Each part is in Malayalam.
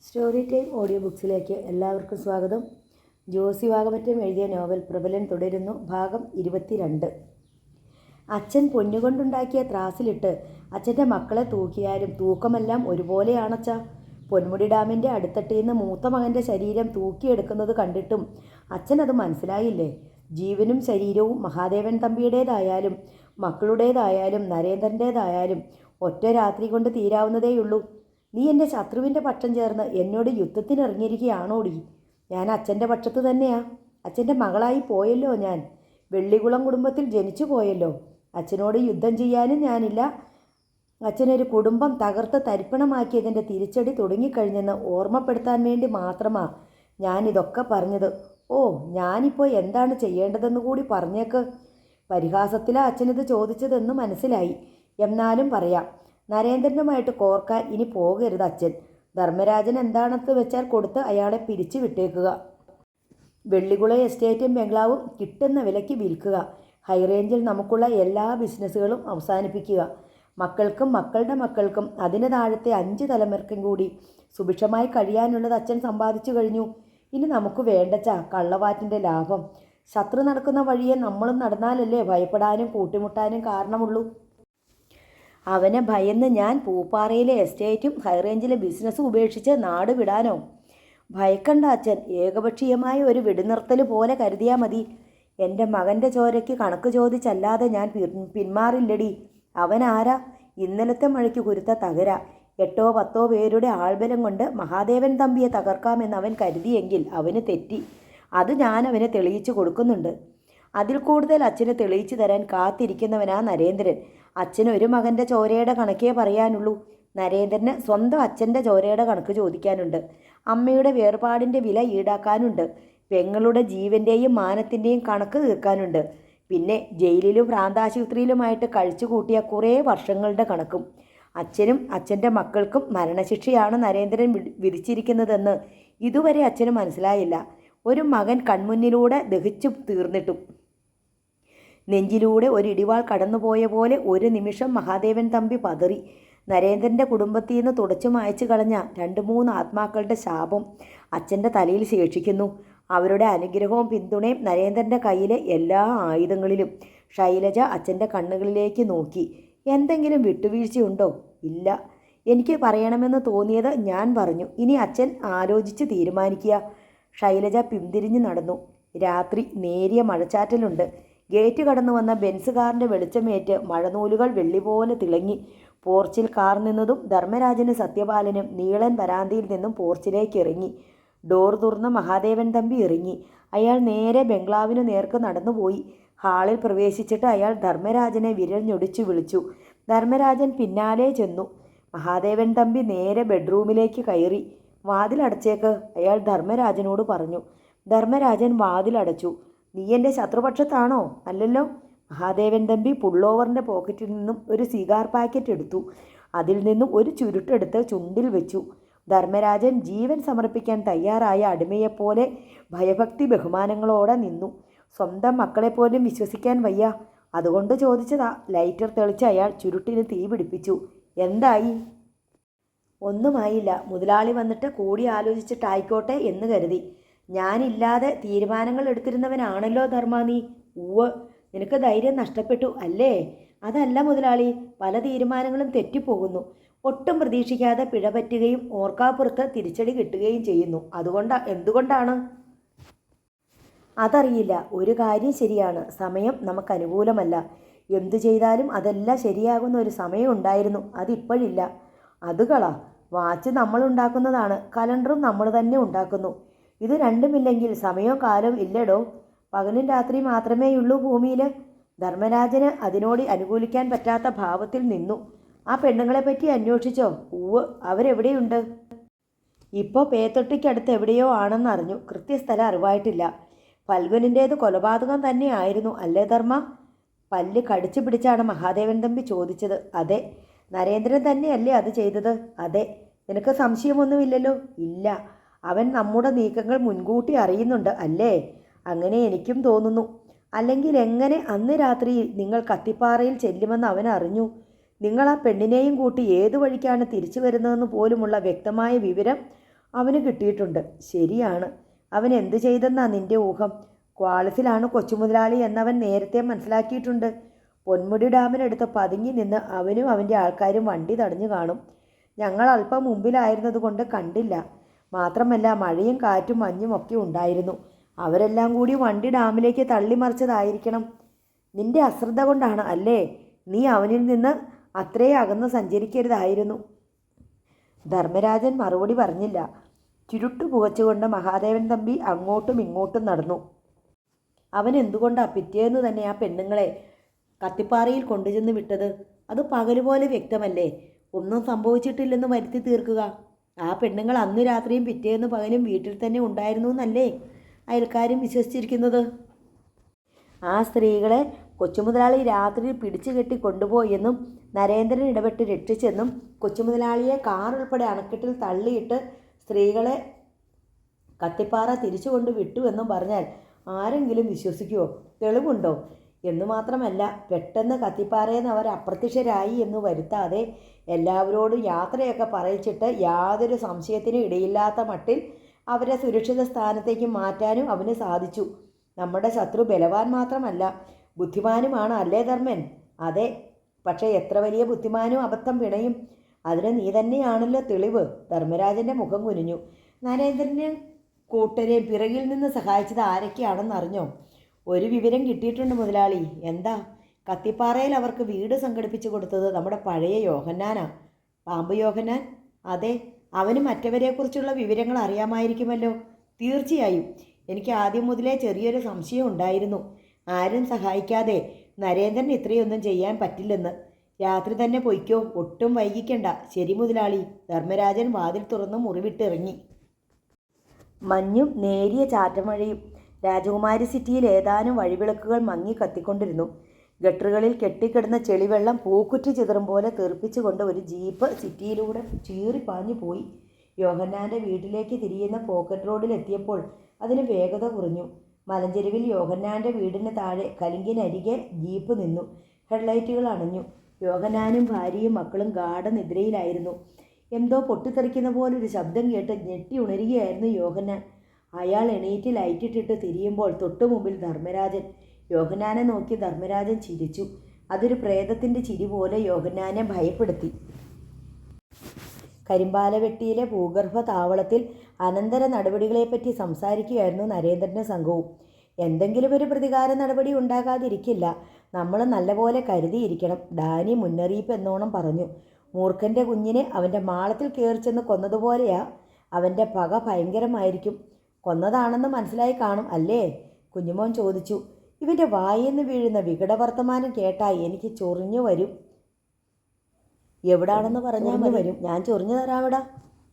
സ്റ്റോറി ടൈം ഓഡിയോ ബുക്സിലേക്ക് എല്ലാവർക്കും സ്വാഗതം. ജോസി വാകമറ്റം എഴുതിയ നോവൽ പ്രബലൻ തുടരുന്നു. ഭാഗം 22. അച്ഛൻ പൊന്നുകൊണ്ടുണ്ടാക്കിയ ത്രാസിലിട്ട് അച്ഛൻ്റെ മക്കളെ തൂക്കിയാലും തൂക്കമെല്ലാം ഒരുപോലെയാണച്ച. പൊന്മുടി ഡാമിൻ്റെ അടുത്തട്ടിൽ നിന്ന് മൂത്ത മകൻ്റെ ശരീരം തൂക്കിയെടുക്കുന്നത് കണ്ടിട്ടും അച്ഛനത് മനസ്സിലായില്ലേ? ജീവനും ശരീരവും മഹാദേവൻ തമ്പിയുടേതായാലും മക്കളുടേതായാലും നരേന്ദ്രൻ്റേതായാലും ഒറ്റ രാത്രി കൊണ്ട് തീരാവുന്നതേയുള്ളൂ. നീ എൻ്റെ ശത്രുവിൻ്റെ പക്ഷം ചേർന്ന് എന്നോട് യുദ്ധത്തിനിറങ്ങിയിരിക്കുകയാണോടി? ഞാൻ അച്ഛൻ്റെ പക്ഷത്ത് തന്നെയാ. അച്ഛൻ്റെ മകളായി പോയല്ലോ ഞാൻ. വെള്ളികുളം കുടുംബത്തിൽ ജനിച്ചു പോയല്ലോ. അച്ഛനോട് യുദ്ധം ചെയ്യാനും ഞാനില്ല. അച്ഛനൊരു കുടുംബം തകർത്ത് തരിപ്പണമാക്കിയതിൻ്റെ തിരിച്ചടി തുടങ്ങിക്കഴിഞ്ഞെന്ന് ഓർമ്മപ്പെടുത്താൻ വേണ്ടി മാത്രമാണ് ഞാനിതൊക്കെ പറഞ്ഞത്. ഓ, ഞാനിപ്പോൾ എന്താണ് ചെയ്യേണ്ടതെന്ന് കൂടി പറഞ്ഞേക്ക്. പരിഹാസത്തിലാണ് അച്ഛനിത് ചോദിച്ചതെന്ന് മനസ്സിലായി. എന്നാലും പറയാം. നരേന്ദ്രനുമായിട്ട് കോർക്കാൻ ഇനി പോകരുത് അച്ഛൻ. ധർമ്മരാജൻ എന്താണെന്ന് വെച്ചാൽ കൊടുത്ത് അയാളെ പിരിച്ചു വിട്ടേക്കുക. വെള്ളികുളം എസ്റ്റേറ്റും ബംഗ്ലാവും കിട്ടുന്ന വിലയ്ക്ക് വിൽക്കുക. ഹൈറേഞ്ചിൽ നമുക്കുള്ള എല്ലാ ബിസിനസ്സുകളും അവസാനിപ്പിക്കുക. മക്കൾക്കും മക്കളുടെ മക്കൾക്കും അതിന് താഴത്തെ 5 തലമുറയ്ക്കും കൂടി സുഭിക്ഷമായി കഴിയാനുള്ളത് അച്ഛൻ സമ്പാദിച്ചു കഴിഞ്ഞു. ഇനി നമുക്ക് വേണ്ടച്ചാ കള്ളവാറ്റിൻ്റെ ലാഭം. ശത്രു നടക്കുന്ന വഴിയെ നമ്മളും നടന്നാലല്ലേ ഭയപ്പെടാനും കൂട്ടിമുട്ടാനും കാരണമുള്ളൂ. അവനെ ഭയന്ന് ഞാൻ പൂപ്പാറയിലെ എസ്റ്റേറ്റും ഹൈറേഞ്ചിലെ ബിസിനസ്സും ഉപേക്ഷിച്ച് നാട് വിടാനോ? ഭയക്കണ്ട അച്ഛൻ. ഏകപക്ഷീയമായ ഒരു വെടിനിർത്തൽ പോലെ കരുതിയാൽ മതി. എൻ്റെ മകൻ്റെ ചോരയ്ക്ക് കണക്ക് ചോദിച്ചല്ലാതെ ഞാൻ പിന്മാറില്ലടി. അവനാരാ? ഇന്നലത്തെ മഴയ്ക്ക് കുരുത്ത തകര. 8 or 10 പേരുടെ ആൾബലം കൊണ്ട് മഹാദേവൻ തമ്പിയെ തകർക്കാമെന്ന് അവൻ കരുതിയെങ്കിൽ അവന് തെറ്റി. അത് ഞാൻ അവന് തെളിയിച്ചു കൊടുക്കുന്നുണ്ട്. അതിൽ കൂടുതൽ അച്ഛന് തെളിയിച്ചു തരാൻ കാത്തിരിക്കുന്നവനാ നരേന്ദ്രൻ. അച്ഛന് ഒരു മകൻ്റെ ചോരയുടെ കണക്കേ പറയാനുള്ളൂ. നരേന്ദ്രന് സ്വന്തം അച്ഛൻ്റെ ചോരയുടെ കണക്ക് ചോദിക്കാനുണ്ട്. അമ്മയുടെ വേർപാടിൻ്റെ വില ഈടാക്കാനുണ്ട്. പെങ്ങളുടെ ജീവൻ്റെയും മാനത്തിൻ്റെയും കണക്ക് തീർക്കാനുണ്ട്. പിന്നെ ജയിലിലും ഭ്രാന്താശുപത്രിയിലുമായിട്ട് കഴിച്ചു കൂട്ടിയ കുറേ വർഷങ്ങളുടെ കണക്കും. അച്ഛനും അച്ഛൻ്റെ മക്കൾക്കും മരണശിക്ഷയാണ് നരേന്ദ്രൻ വിധിച്ചിരിക്കുന്നതെന്ന് ഇതുവരെ അച്ഛന് മനസ്സിലായില്ല. ഒരു മകൻ കൺമുന്നിലൂടെ ദഹിച്ചു തീർന്നിട്ടും നെഞ്ചിലൂടെ ഒരു ഇടിവാൾ കടന്നുപോയ പോലെ ഒരു നിമിഷം മഹാദേവൻ തമ്പി പതറി. നരേന്ദ്രൻ്റെ കുടുംബത്തിൽ നിന്ന് തുടച്ചു മായ്ച്ചു കളഞ്ഞ 2-3 ആത്മാക്കളുടെ ശാപം അച്ഛൻ്റെ തലയിൽ ശേഷിക്കുന്നു. അവരുടെ അനുഗ്രഹവും പിന്തുണയും നരേന്ദ്രൻ്റെ കയ്യിലെ എല്ലാ ആയുധങ്ങളിലും. ശൈലജ അച്ഛൻ്റെ കണ്ണുകളിലേക്ക് നോക്കി. എന്തെങ്കിലും വിട്ടുവീഴ്ചയുണ്ടോ? ഇല്ല. എനിക്ക് പറയണമെന്ന് തോന്നിയത് ഞാൻ പറഞ്ഞു. ഇനി അച്ഛൻ ആലോചിച്ച് തീരുമാനിക്കുക. ശൈലജ പിന്തിരിഞ്ഞു നടന്നു. രാത്രി നേരിയ മഴച്ചാറ്റലുണ്ട്. ഗേറ്റ് കടന്നു വന്ന ബെൻസ് കാറിൻ്റെ വെളിച്ചമേറ്റ് മഴനൂലുകൾ വെള്ളി പോലെ തിളങ്ങി. പോർച്ചിൽ കാർ നിന്നതും ധർമ്മരാജനും സത്യപാലനും നീളൻ വരാന്തയിൽ നിന്നും പോർച്ചിലേക്ക് ഇറങ്ങി. ഡോർ തുറന്ന് മഹാദേവൻ തമ്പി ഇറങ്ങി. അയാൾ നേരെ ബംഗ്ലാവിനു നേർക്ക് നടന്നുപോയി. ഹാളിൽ പ്രവേശിച്ചിട്ട് അയാൾ ധർമ്മരാജനെ വിരൽ ഞൊടിച്ചു വിളിച്ചു. ധർമ്മരാജൻ പിന്നാലെ ചെന്നു. മഹാദേവൻ തമ്പി നേരെ ബെഡ്റൂമിലേക്ക് കയറി. വാതിലടച്ചേക്ക്, അയാൾ ധർമ്മരാജനോട് പറഞ്ഞു. ധർമ്മരാജൻ വാതിലടച്ചു. നീ എൻ്റെ ശത്രുപക്ഷത്താണോ? അല്ലല്ലോ. മഹാദേവൻ തമ്പി പുള്ളോവറിൻ്റെ പോക്കറ്റിൽ നിന്നും ഒരു സിഗാർ പാക്കറ്റ് എടുത്തു. അതിൽ നിന്നും ഒരു ചുരുട്ടെടുത്ത് ചുണ്ടിൽ വെച്ചു. ധർമ്മരാജൻ ജീവൻ സമർപ്പിക്കാൻ തയ്യാറായ അടിമയെപ്പോലെ ഭയഭക്തി ബഹുമാനങ്ങളോടെ നിന്നു. സ്വന്തം മക്കളെപ്പോലും വിശ്വസിക്കാൻ വയ്യ. അതുകൊണ്ട് ചോദിച്ചതാ. ലൈറ്റർ തെളിച്ച് അയാൾ ചുരുട്ടിന് തീ പിടിപ്പിച്ചു. എന്തായി? ഒന്നുമായില്ല. മുതലാളി വന്നിട്ട് കൂടി ആലോചിച്ചിട്ടായിക്കോട്ടെ എന്ന് കരുതി. ഞാനില്ലാതെ തീരുമാനങ്ങൾ എടുത്തിരുന്നവനാണല്ലോ ധർമ്മ നീ. ഉവ്വ്. നിനക്ക് ധൈര്യം നഷ്ടപ്പെട്ടു അല്ലേ? അതല്ല മുതലാളി, പല തീരുമാനങ്ങളും തെറ്റിപ്പോകുന്നു. ഒട്ടും പ്രതീക്ഷിക്കാതെ പിഴ പറ്റുകയും ഓർക്കാപ്പുറത്ത് തിരിച്ചടി കിട്ടുകയും ചെയ്യുന്നു. എന്തുകൊണ്ടാണ്? അതറിയില്ല. ഒരു കാര്യം ശരിയാണ്, സമയം നമുക്ക് അനുകൂലമല്ല. എന്തു ചെയ്താലും അതെല്ലാം ശരിയാകുന്ന ഒരു സമയം ഉണ്ടായിരുന്നു. അതിപ്പോഴില്ല. അതുകളാ. വാച്ച് നമ്മൾ ഉണ്ടാക്കുന്നതാണ്, കലണ്ടറും നമ്മൾ തന്നെ ഉണ്ടാക്കുന്നു. ഇത് രണ്ടുമില്ലെങ്കിൽ സമയവും കാലവും ഇല്ലടോ. പകലും രാത്രി മാത്രമേയുള്ളൂ ഭൂമിയിൽ. ധർമ്മരാജന് അതിനോട് അനുകൂലിക്കാൻ പറ്റാത്ത ഭാവത്തിൽ നിന്നു. ആ പെണ്ണുങ്ങളെപ്പറ്റി അന്വേഷിച്ചോ? ഉവ്വ്. അവരെവിടെയുണ്ട്? ഇപ്പോൾ പേത്തൊട്ടിക്കടുത്ത് എവിടെയോ ആണെന്നറിഞ്ഞു. കൃത്യസ്ഥലം അറിവായിട്ടില്ല. ഫൽഗുനിൻ്റേത് കൊലപാതകം തന്നെയായിരുന്നു അല്ലേ ധർമ്മ? പല്ല് കടിച്ചു പിടിച്ചാണ് മഹാദേവൻ തമ്പി ചോദിച്ചത്. അതെ. നരേന്ദ്രൻ തന്നെയല്ലേ അത് ചെയ്തത്? അതെ. നിനക്ക് സംശയമൊന്നുമില്ലല്ലോ? ഇല്ല. അവൻ നമ്മുടെ നീക്കങ്ങൾ മുൻകൂട്ടി അറിയുന്നുണ്ട് അല്ലേ? അങ്ങനെ എനിക്കും തോന്നുന്നു. അല്ലെങ്കിൽ എങ്ങനെ അന്ന് രാത്രി നിങ്ങൾ കത്തിപ്പാറയിൽ ചെല്ലുമെന്ന് അവൻ അറിഞ്ഞു? നിങ്ങൾ ആ പെണ്ണിനെയും കൂട്ടി ഏതു വഴിക്കാണ് തിരിച്ചു വരുന്നതെന്ന് പോലുമുള്ള വ്യക്തമായ വിവരം അവന് കിട്ടിയിട്ടുണ്ട്. ശരിയാണ്. അവൻ എന്തു ചെയ്തെന്നാ നിന്റെ ഊഹം? ക്വാളിസിലാണ് കൊച്ചുമുതലാളി എന്നവൻ നേരത്തെ മനസ്സിലാക്കിയിട്ടുണ്ട്. പൊന്മുടി ഡാമിനടുത്ത് പതുങ്ങി നിന്ന് അവനും അവൻ്റെ ആൾക്കാരും വണ്ടി തടഞ്ഞു കാണും. ഞങ്ങൾ അല്പം മുമ്പിലായിരുന്നത് കൊണ്ട് കണ്ടില്ല. മാത്രമല്ല മഴയും കാറ്റും മഞ്ഞും ഒക്കെ ഉണ്ടായിരുന്നു. അവരെല്ലാം കൂടി വണ്ടി ഡാമിലേക്ക് തള്ളിമറിച്ചതായിരിക്കണം. നിന്റെ അശ്രദ്ധ കൊണ്ടാണ് അല്ലേ? നീ അവനിൽ നിന്ന് അത്രേ അകന്ന് സഞ്ചരിക്കരുതായിരുന്നു. ധർമ്മരാജൻ മറുപടി പറഞ്ഞില്ല. ചുരുട്ടു പുകച്ചുകൊണ്ട് മഹാദേവൻ തമ്പി അങ്ങോട്ടും ഇങ്ങോട്ടും നടന്നു. അവൻ എന്തുകൊണ്ടാ പിറ്റേന്ന് തന്നെ ആ പെണ്ണുങ്ങളെ കത്തിപ്പാറയിൽ കൊണ്ടുചെന്ന് വിട്ടത്? അത് പകലുപോലെ വ്യക്തമല്ലേ? ഒന്നും സംഭവിച്ചിട്ടില്ലെന്ന് വരുത്തി തീർക്കുക. ആ പെണ്ണുങ്ങൾ അന്ന് രാത്രിയും പിറ്റേന്ന് പകലും വീട്ടിൽ തന്നെ ഉണ്ടായിരുന്നു എന്നല്ലേ അയൽക്കാരും വിശ്വസിച്ചിരിക്കുന്നത്? ആ സ്ത്രീകളെ കൊച്ചുമുതലാളി രാത്രി പിടിച്ചു കെട്ടി കൊണ്ടുപോയെന്നും നരേന്ദ്രൻ ഇടപെട്ട് രക്ഷിച്ചെന്നും കൊച്ചുമുതലാളിയെ കാർ ഉൾപ്പെടെ അണക്കെട്ടിൽ തള്ളിയിട്ട് സ്ത്രീകളെ കത്തിപ്പാറ തിരിച്ചു കൊണ്ട് വിട്ടുവെന്നും പറഞ്ഞാൽ ആരെങ്കിലും വിശ്വസിക്കുമോ? തെളിവുണ്ടോ? എന്നു മാത്രമല്ല, പെട്ടെന്ന് കത്തിപ്പാറയെന്ന് അവർ അപ്രത്യക്ഷരായി എന്ന് വരുത്താതെ എല്ലാവരോടും യാത്രയൊക്കെ പറയിച്ചിട്ട് യാതൊരു സംശയത്തിനും ഇടയില്ലാത്ത മട്ടിൽ അവരെ സുരക്ഷിത സ്ഥാനത്തേക്ക് മാറ്റാനും അവന് സാധിച്ചു. നമ്മുടെ ശത്രു ബലവാൻ മാത്രമല്ല, ബുദ്ധിമാനുമാണ് അല്ലേ ധർമ്മൻ? അതെ, പക്ഷേ എത്ര വലിയ ബുദ്ധിമാനും അബദ്ധം പിണയും. അതിന് നീ തന്നെയാണല്ലോ തെളിവ്. ധർമ്മരാജൻ്റെ മുഖം കുനിഞ്ഞു. നരേന്ദ്രനെ കൂട്ടരെ പിറകിൽ നിന്ന് സഹായിച്ചത് ആരൊക്കെയാണെന്നറിഞ്ഞോ? ഒരു വിവരം കിട്ടിയിട്ടുണ്ട് മുതലാളി. എന്താ? കത്തിപ്പാറയിൽ അവർക്ക് വീട് സംഘടിപ്പിച്ചു കൊടുത്തത് നമ്മുടെ പഴയ യോഹന്നാനാ. പാമ്പ് യോഹന്നാൻ? അതെ, അവന് മറ്റവരെക്കുറിച്ചുള്ള വിവരങ്ങൾ അറിയാമായിരിക്കുമല്ലോ. തീർച്ചയായും. എനിക്ക് ആദ്യം മുതലേ ചെറിയൊരു സംശയം ഉണ്ടായിരുന്നു. ആരും സഹായിക്കാതെ നരേന്ദ്രൻ ഇത്രയൊന്നും ചെയ്യാൻ പറ്റില്ലെന്ന്. രാത്രി തന്നെ പൊയ്ക്കോ, ഒട്ടും വൈകിക്കണ്ട. ശരി മുതലാളി. ധർമ്മരാജൻ വാതിൽ തുറന്ന് മുറിവിട്ടിറങ്ങി. മഞ്ഞും നേരിയ ചാറ്റമഴയും. രാജകുമാരി സിറ്റിയിൽ ഏതാനും വഴിവിളക്കുകൾ മങ്ങി കത്തിക്കൊണ്ടിരുന്നു. ഗട്ടറുകളിൽ കെട്ടിക്കിടന്ന ചെളിവെള്ളം പൂക്കുറ്റി ചിതറും പോലെ തെറിപ്പിച്ചുകൊണ്ട് ഒരു ജീപ്പ് സിറ്റിയിലൂടെ ചീറിപ്പാഞ്ഞു പോയി. യോഹന്നാൻ്റെ വീട്ടിലേക്ക് തിരിയുന്ന പോക്കറ്റ് റോഡിലെത്തിയപ്പോൾ അതിന് വേഗത കുറഞ്ഞു. മലഞ്ചെരുവിൽ യോഹന്നാൻ്റെ വീടിന് താഴെ കലിങ്കിനരികെ ജീപ്പ് നിന്നു. ഹെഡ്ലൈറ്റുകൾ അണഞ്ഞു. യോഹന്നാനും ഭാര്യയും മക്കളും ഗാഢനിദ്രയിലായിരുന്നു. എന്തോ പൊട്ടിത്തെറിക്കുന്ന പോലൊരു ശബ്ദം കേട്ട് ഞെട്ടി ഉണരുകയായിരുന്നു യോഹന്നാൻ. അയാൾ എണീറ്റ് ലൈറ്റിട്ടിട്ട് തിരിയുമ്പോൾ തൊട്ടുമുമ്പിൽ ധർമ്മരാജൻ. യോഹന്നാനെ നോക്കി ധർമ്മരാജൻ ചിരിച്ചു. അതൊരു പ്രേതത്തിൻ്റെ ചിരി പോലെ യോഹന്നാനെ ഭയപ്പെടുത്തി. കരിമ്പാലവെട്ടിയിലെ ഭൂഗർഭ താവളത്തിൽ അനന്തര നടപടികളെപ്പറ്റി സംസാരിക്കുകയായിരുന്നു നരേന്ദ്രൻ്റെ സംഘവും. എന്തെങ്കിലും ഒരു പ്രതികാര നടപടി ഉണ്ടാകാതിരിക്കില്ല. നമ്മൾ നല്ലപോലെ കരുതിയിരിക്കണം. ഡാനി മുന്നറിയിപ്പ് എന്നോണം പറഞ്ഞു. മൂർഖൻ്റെ കുഞ്ഞിനെ അവൻ്റെ മാളത്തിൽ കയറിച്ചെന്ന് കൊന്നതുപോലെയാ. അവൻ്റെ പക ഭയങ്കരമായിരിക്കും. കൊന്നതാണെന്ന് മനസ്സിലായി കാണും അല്ലേ? കുഞ്ഞുമോൻ ചോദിച്ചു. ഇവൻ്റെ വായിന്ന് വീഴുന്ന വികടവർത്തമാനം കേട്ടാൽ എനിക്ക് ചൊറിഞ്ഞു വരും. എവിടാണെന്ന് പറഞ്ഞാൽ വരും. ഞാൻ ചൊറിഞ്ഞു തരാവിടാ.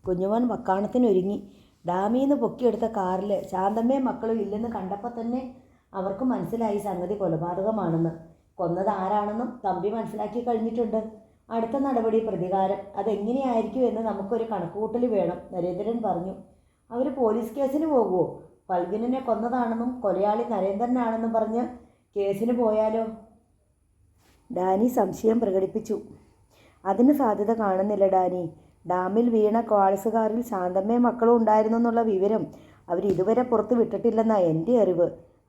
കുഞ്ഞുമോൻ വക്കാണത്തിനൊരുങ്ങി. ഡാമിന്ന് പൊക്കിയെടുത്ത കാറിൽ ശാന്തമ്മയും മക്കളും ഇല്ലെന്ന് കണ്ടപ്പോൾ തന്നെ അവർക്ക് മനസ്സിലായി സംഗതി കൊലപാതകമാണെന്ന്. കൊന്നത് ആരാണെന്നും തമ്പി മനസ്സിലാക്കി കഴിഞ്ഞിട്ടുണ്ട്. അടുത്ത നടപടി പ്രതികാരം. അതെങ്ങനെയായിരിക്കും എന്ന് നമുക്കൊരു കണക്കുകൂട്ടൽ വേണം. നരേന്ദ്രൻ പറഞ്ഞു. അവർ പോലീസ് കേസിന് പോകുമോ? ഫൽഗുനെ കൊന്നതാണെന്നും കൊലയാളി നരേന്ദ്രനാണെന്നും പറഞ്ഞ് കേസിന് പോയാലോ? ഡാനി സംശയം പ്രകടിപ്പിച്ചു. അതിന് സാധ്യത കാണുന്നില്ല ഡാനി. ഡാമിൽ വീണ ക്വാളിസുകാരിൽ ശാന്തമ്മയും മക്കളും ഉണ്ടായിരുന്നെന്നുള്ള വിവരം അവരിതുവരെ പുറത്തു വിട്ടിട്ടില്ലെന്നാണ് എൻ്റെ അറിവ്.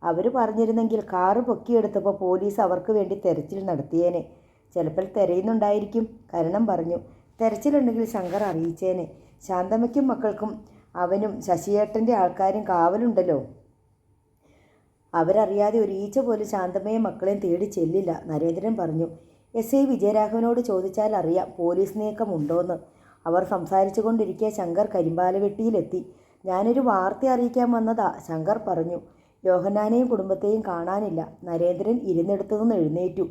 അവർ പറഞ്ഞിരുന്നെങ്കിൽ കാറ് പൊക്കിയെടുത്തപ്പോൾ പോലീസ് അവർക്ക് വേണ്ടി തെരച്ചിൽ നടത്തിയേനെ. ചിലപ്പോൾ തിരയുന്നുണ്ടായിരിക്കും. കരണം പറഞ്ഞു. തെരച്ചിലുണ്ടെങ്കിൽ ശങ്കർ അറിയിച്ചേനെ. ശാന്തമ്മയ്ക്കും മക്കൾക്കും അവനും ശശിയേട്ടൻ്റെ ആൾക്കാരും കാവലുണ്ടല്ലോ. അവരറിയാതെ ഒരു ഈച്ച പോലും ശാന്തമ്മയും മക്കളെയും തേടി ചെല്ലില്ല. നരേന്ദ്രൻ പറഞ്ഞു. എസ് ഐ വിജയരാഘവനോട് ചോദിച്ചാൽ അറിയാം പോലീസ് നീക്കമുണ്ടോയെന്ന്. അവർ സംസാരിച്ചു കൊണ്ടിരിക്കെ ശങ്കർ കരിമ്പാലവെട്ടിയിലെത്തി. ഞാനൊരു വാർത്ത അറിയിക്കാൻ വന്നതാ, ശങ്കർ പറഞ്ഞു. യോഹന്നാനെയും കുടുംബത്തെയും കാണാനില്ല. നരേന്ദ്രൻ ഇരുന്നിടത്തു നിന്ന് എഴുന്നേറ്റു.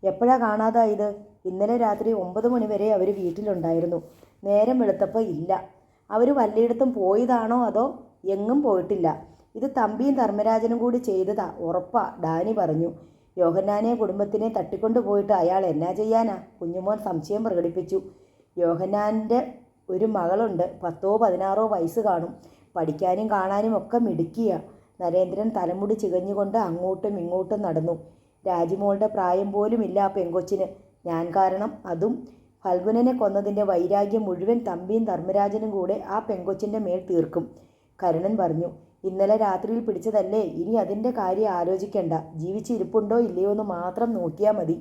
എപ്പോഴാണ് കാണാതായത്? ഇന്നലെ രാത്രി 9 മണി വരെ അവർ വീട്ടിലുണ്ടായിരുന്നു. നേരം വെളുത്തപ്പോൾ ഇല്ല. അവർ വല്ലയിടത്തും പോയതാണോ അതോ? എങ്ങും പോയിട്ടില്ല. ഇത് തമ്പിയും ധർമ്മരാജനും കൂടി ചെയ്തതാ, ഉറപ്പാ, ഡാനി പറഞ്ഞു. യോഹന്നാനെ കുടുംബത്തിനെ തട്ടിക്കൊണ്ടു പോയിട്ട് അയാൾ എന്നാ ചെയ്യാനാ? കുഞ്ഞുമോൻ സംശയം പ്രകടിപ്പിച്ചു. യോഹന്നാൻ്റെ ഒരു മകളുണ്ട്. 10-16 വയസ്സ് കാണും. പഠിക്കാനും കാണാനും ഒക്കെ മിടുക്കിയ. നരേന്ദ്രൻ തലമുടി ചികഞ്ഞുകൊണ്ട് അങ്ങോട്ടും ഇങ്ങോട്ടും നടന്നു. രാജിമോളുടെ പ്രായം പോലും ഇല്ല ആ പെങ്കൊച്ചിന്. ഞാൻ കാരണം അതും ഫൽഗുനനെ കൊന്നതിൻ്റെ വൈരാഗ്യം മുഴുവൻ തമ്പിയും ധർമ്മരാജനും കൂടെ ആ പെങ്കൊച്ചിൻ്റെ മേൽ തീർക്കും. കരുണൻ പറഞ്ഞു. ഇന്നലെ രാത്രിയിൽ പിടിച്ചതല്ലേ, ഇനി അതിൻ്റെ കാര്യം ആലോചിക്കണ്ട. ജീവിച്ചിരിപ്പുണ്ടോ ഇല്ലയോ എന്ന് മാത്രം നോക്കിയാൽ മതി.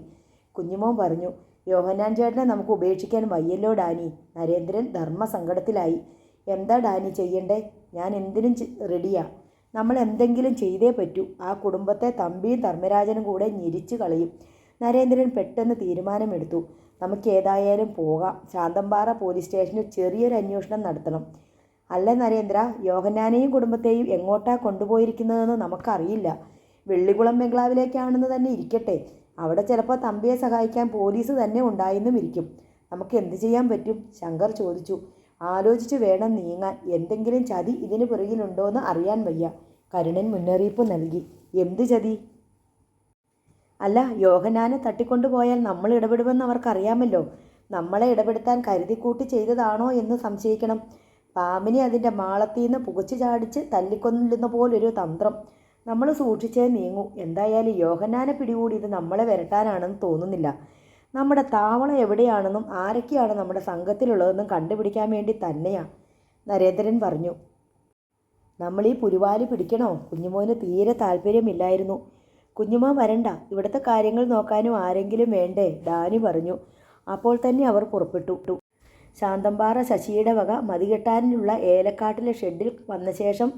കുഞ്ഞുമോൻ പറഞ്ഞു. യോഹന്നാൻ ചേട്ടനെ നമുക്ക് ഉപേക്ഷിക്കാൻ വയ്യല്ലോ ഡാനി. നരേന്ദ്രൻ ധർമ്മസങ്കടത്തിലായി. എന്താ ഡാനി ചെയ്യണ്ടേ? ഞാൻ എന്തിനും റെഡിയാ. നമ്മൾ എന്തെങ്കിലും ചെയ്തേ പറ്റൂ. ആ കുടുംബത്തെ തമ്പിയും ധർമ്മരാജനും കൂടെ ഞെരിച്ചു കളയും. നരേന്ദ്രൻ പെട്ടെന്ന് തീരുമാനമെടുത്തു. നമുക്ക് ഏതായാലും പോകാം. ശാന്തമ്പാറ പോലീസ് സ്റ്റേഷനിൽ ചെറിയൊരു അന്വേഷണം നടത്തണം. അല്ല നരേന്ദ്ര, യോഹന്നാനെയും കുടുംബത്തെയും എങ്ങോട്ടാ കൊണ്ടുപോയിരിക്കുന്നതെന്ന് നമുക്കറിയില്ല. വെള്ളികുളം ബംഗ്ലാവിലേക്കാണെന്ന് തന്നെ ഇരിക്കട്ടെ. അവിടെ ചിലപ്പോൾ തമ്പിയെ സഹായിക്കാൻ പോലീസ് തന്നെ ഉണ്ടായെന്നും ഇരിക്കും. നമുക്ക് എന്ത് ചെയ്യാൻ പറ്റും? ശങ്കർ ചോദിച്ചു. ആലോചിച്ച് വേണം നീങ്ങാൻ. എന്തെങ്കിലും ചതി ഇതിന് പുറകിലുണ്ടോയെന്ന് അറിയാൻ വയ്യ. കരുണൻ മുന്നറിയിപ്പ് നൽകി. എന്ത് ചതി? അല്ല, യോഹന്നാനെ തട്ടിക്കൊണ്ടുപോയാൽ നമ്മൾ ഇടപെടുമെന്ന് അവർക്കറിയാമല്ലോ. നമ്മളെ ഇടപെടുത്താൻ കരുതിക്കൂട്ടി ചെയ്തതാണോ എന്ന് സംശയിക്കണം. പാമ്പിനെ അതിൻ്റെ മാളത്തിൽ നിന്ന് പുകച്ചു ചാടിച്ച് തല്ലിക്കൊല്ലുന്ന പോലൊരു തന്ത്രം. നമ്മൾ സൂക്ഷിച്ചേ നീങ്ങൂ. എന്തായാലും യോഹന്നാനെ പിടികൂടിയത് നമ്മളെ വരട്ടാനാണെന്ന് തോന്നുന്നില്ല. നമ്മുടെ താവളം എവിടെയാണെന്നും ആരൊക്കെയാണ് നമ്മുടെ സംഘത്തിലുള്ളതെന്നും കണ്ടുപിടിക്കാൻ വേണ്ടി തന്നെയാ, നരേന്ദ്രൻ പറഞ്ഞു. നമ്മൾ ഈ പുലിവാലി പിടിക്കണോ? കുഞ്ഞുമോന് തീരെ താല്പര്യമില്ലായിരുന്നു. കുഞ്ഞുമോൻ വരണ്ട, ഇവിടുത്തെ കാര്യങ്ങൾ നോക്കാനും ആരെങ്കിലും വേണ്ടേ, ഡാനി പറഞ്ഞു. അപ്പോൾ തന്നെ അവർ പുറപ്പെട്ടു. ശാന്തമ്പാറ ശശിയുടെ വക മതികെട്ടാനുള്ള ഏലക്കാട്ടിലെ ഷെഡിൽ വന്ന ശേഷം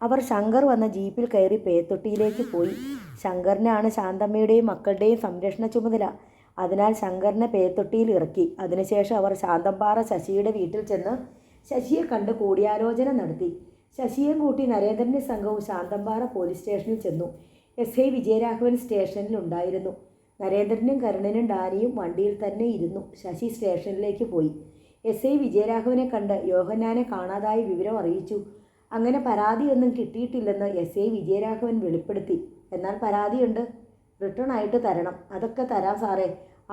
അവർ ശങ്കർ വന്ന ജീപ്പിൽ കയറി പേത്തൊട്ടിയിലേക്ക് പോയി. ശങ്കറിനാണ് ശാന്തമ്മയുടെയും മക്കളുടെയും സംരക്ഷണ ചുമതല. അതിനാൽ ശങ്കറിനെ പേത്തൊട്ടിയിൽ ഇറക്കി. അതിനുശേഷം അവർ ശാന്തമ്പാറ ശശിയുടെ വീട്ടിൽ ചെന്ന് ശശിയെ കണ്ട് കൂടിയാലോചന നടത്തി. ശശിയെ കൂട്ടി നരേന്ദ്രൻ്റെ സംഘവും ശാന്തമ്പാറ പോലീസ് സ്റ്റേഷനിൽ ചെന്നു. SI വിജയരാഘവൻ സ്റ്റേഷനിൽ ഉണ്ടായിരുന്നു. നരേന്ദ്രനും കരുണനും ഡാനിയും വണ്ടിയിൽ തന്നെ ഇരുന്നു. ശശി സ്റ്റേഷനിലേക്ക് പോയി. SI വിജയരാഘവനെ കണ്ട് യോഹന്നാനെ കാണാതായി വിവരം അറിയിച്ചു. അങ്ങനെ പരാതിയൊന്നും കിട്ടിയിട്ടില്ലെന്ന് SI വിജയരാഘവൻ വെളിപ്പെടുത്തി. എന്നാൽ പരാതിയുണ്ട്, റിട്ടേൺ ആയിട്ട് തരണം. അതൊക്കെ തരാം സാറേ.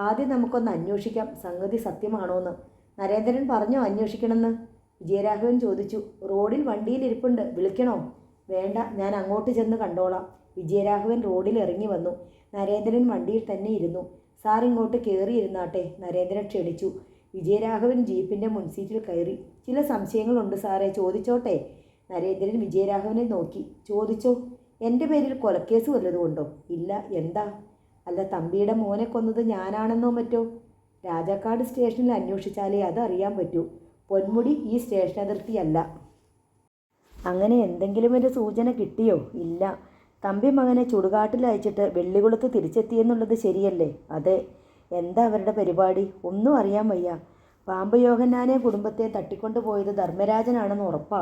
ആദ്യം നമുക്കൊന്ന് അന്വേഷിക്കാം സംഗതി സത്യമാണോന്ന്. നരേന്ദ്രൻ പറഞ്ഞോ അന്വേഷിക്കണമെന്ന്? വിജയരാഘവൻ ചോദിച്ചു. റോഡിൽ വണ്ടിയിലിരിപ്പുണ്ട്, വിളിക്കണോ? വേണ്ട, ഞാൻ അങ്ങോട്ട് ചെന്ന് കണ്ടോളാം. വിജയരാഘവൻ റോഡിൽ ഇറങ്ങി വന്നു. നരേന്ദ്രൻ വണ്ടിയിൽ തന്നെ ഇരുന്നു. സാർ ഇങ്ങോട്ട് കയറിയിരുന്നാട്ടെ, നരേന്ദ്രൻ ക്ഷണിച്ചു. വിജയരാഘവൻ ജീപ്പിൻ്റെ മുൻസീറ്റിൽ കയറി. ചില സംശയങ്ങളുണ്ട് സാറേ, ചോദിച്ചോട്ടെ? നരേന്ദ്രൻ വിജയരാഘവനെ നോക്കി. ചോദിച്ചോ. എൻ്റെ പേരിൽ കൊലക്കേസ് വല്ലതുമുണ്ടോ? ഇല്ല. എന്താ? അല്ല, തമ്പിയുടെ മോനെ കൊന്നത് ഞാനാണെന്നോ മറ്റോ? രാജാക്കാട് സ്റ്റേഷനിൽ അന്വേഷിച്ചാലേ അതറിയാൻ പറ്റൂ. പൊന്മുടി ഈ സ്റ്റേഷൻ അതിർത്തിയല്ല. അങ്ങനെ എന്തെങ്കിലും ഒരു സൂചന കിട്ടിയോ? ഇല്ല. തമ്പി മകനെ ചുടുകാട്ടിൽ അയച്ചിട്ട് വെള്ളികുളത്ത് തിരിച്ചെത്തിയെന്നുള്ളത് ശരിയല്ലേ? അതെ. എന്താ അവരുടെ പരിപാടി? ഒന്നും അറിയാൻ വയ്യ. പാമ്പ് യോഹന്നാനെ കുടുംബത്തെ തട്ടിക്കൊണ്ടുപോയത് ധർമ്മരാജനാണെന്ന് ഉറപ്പാ.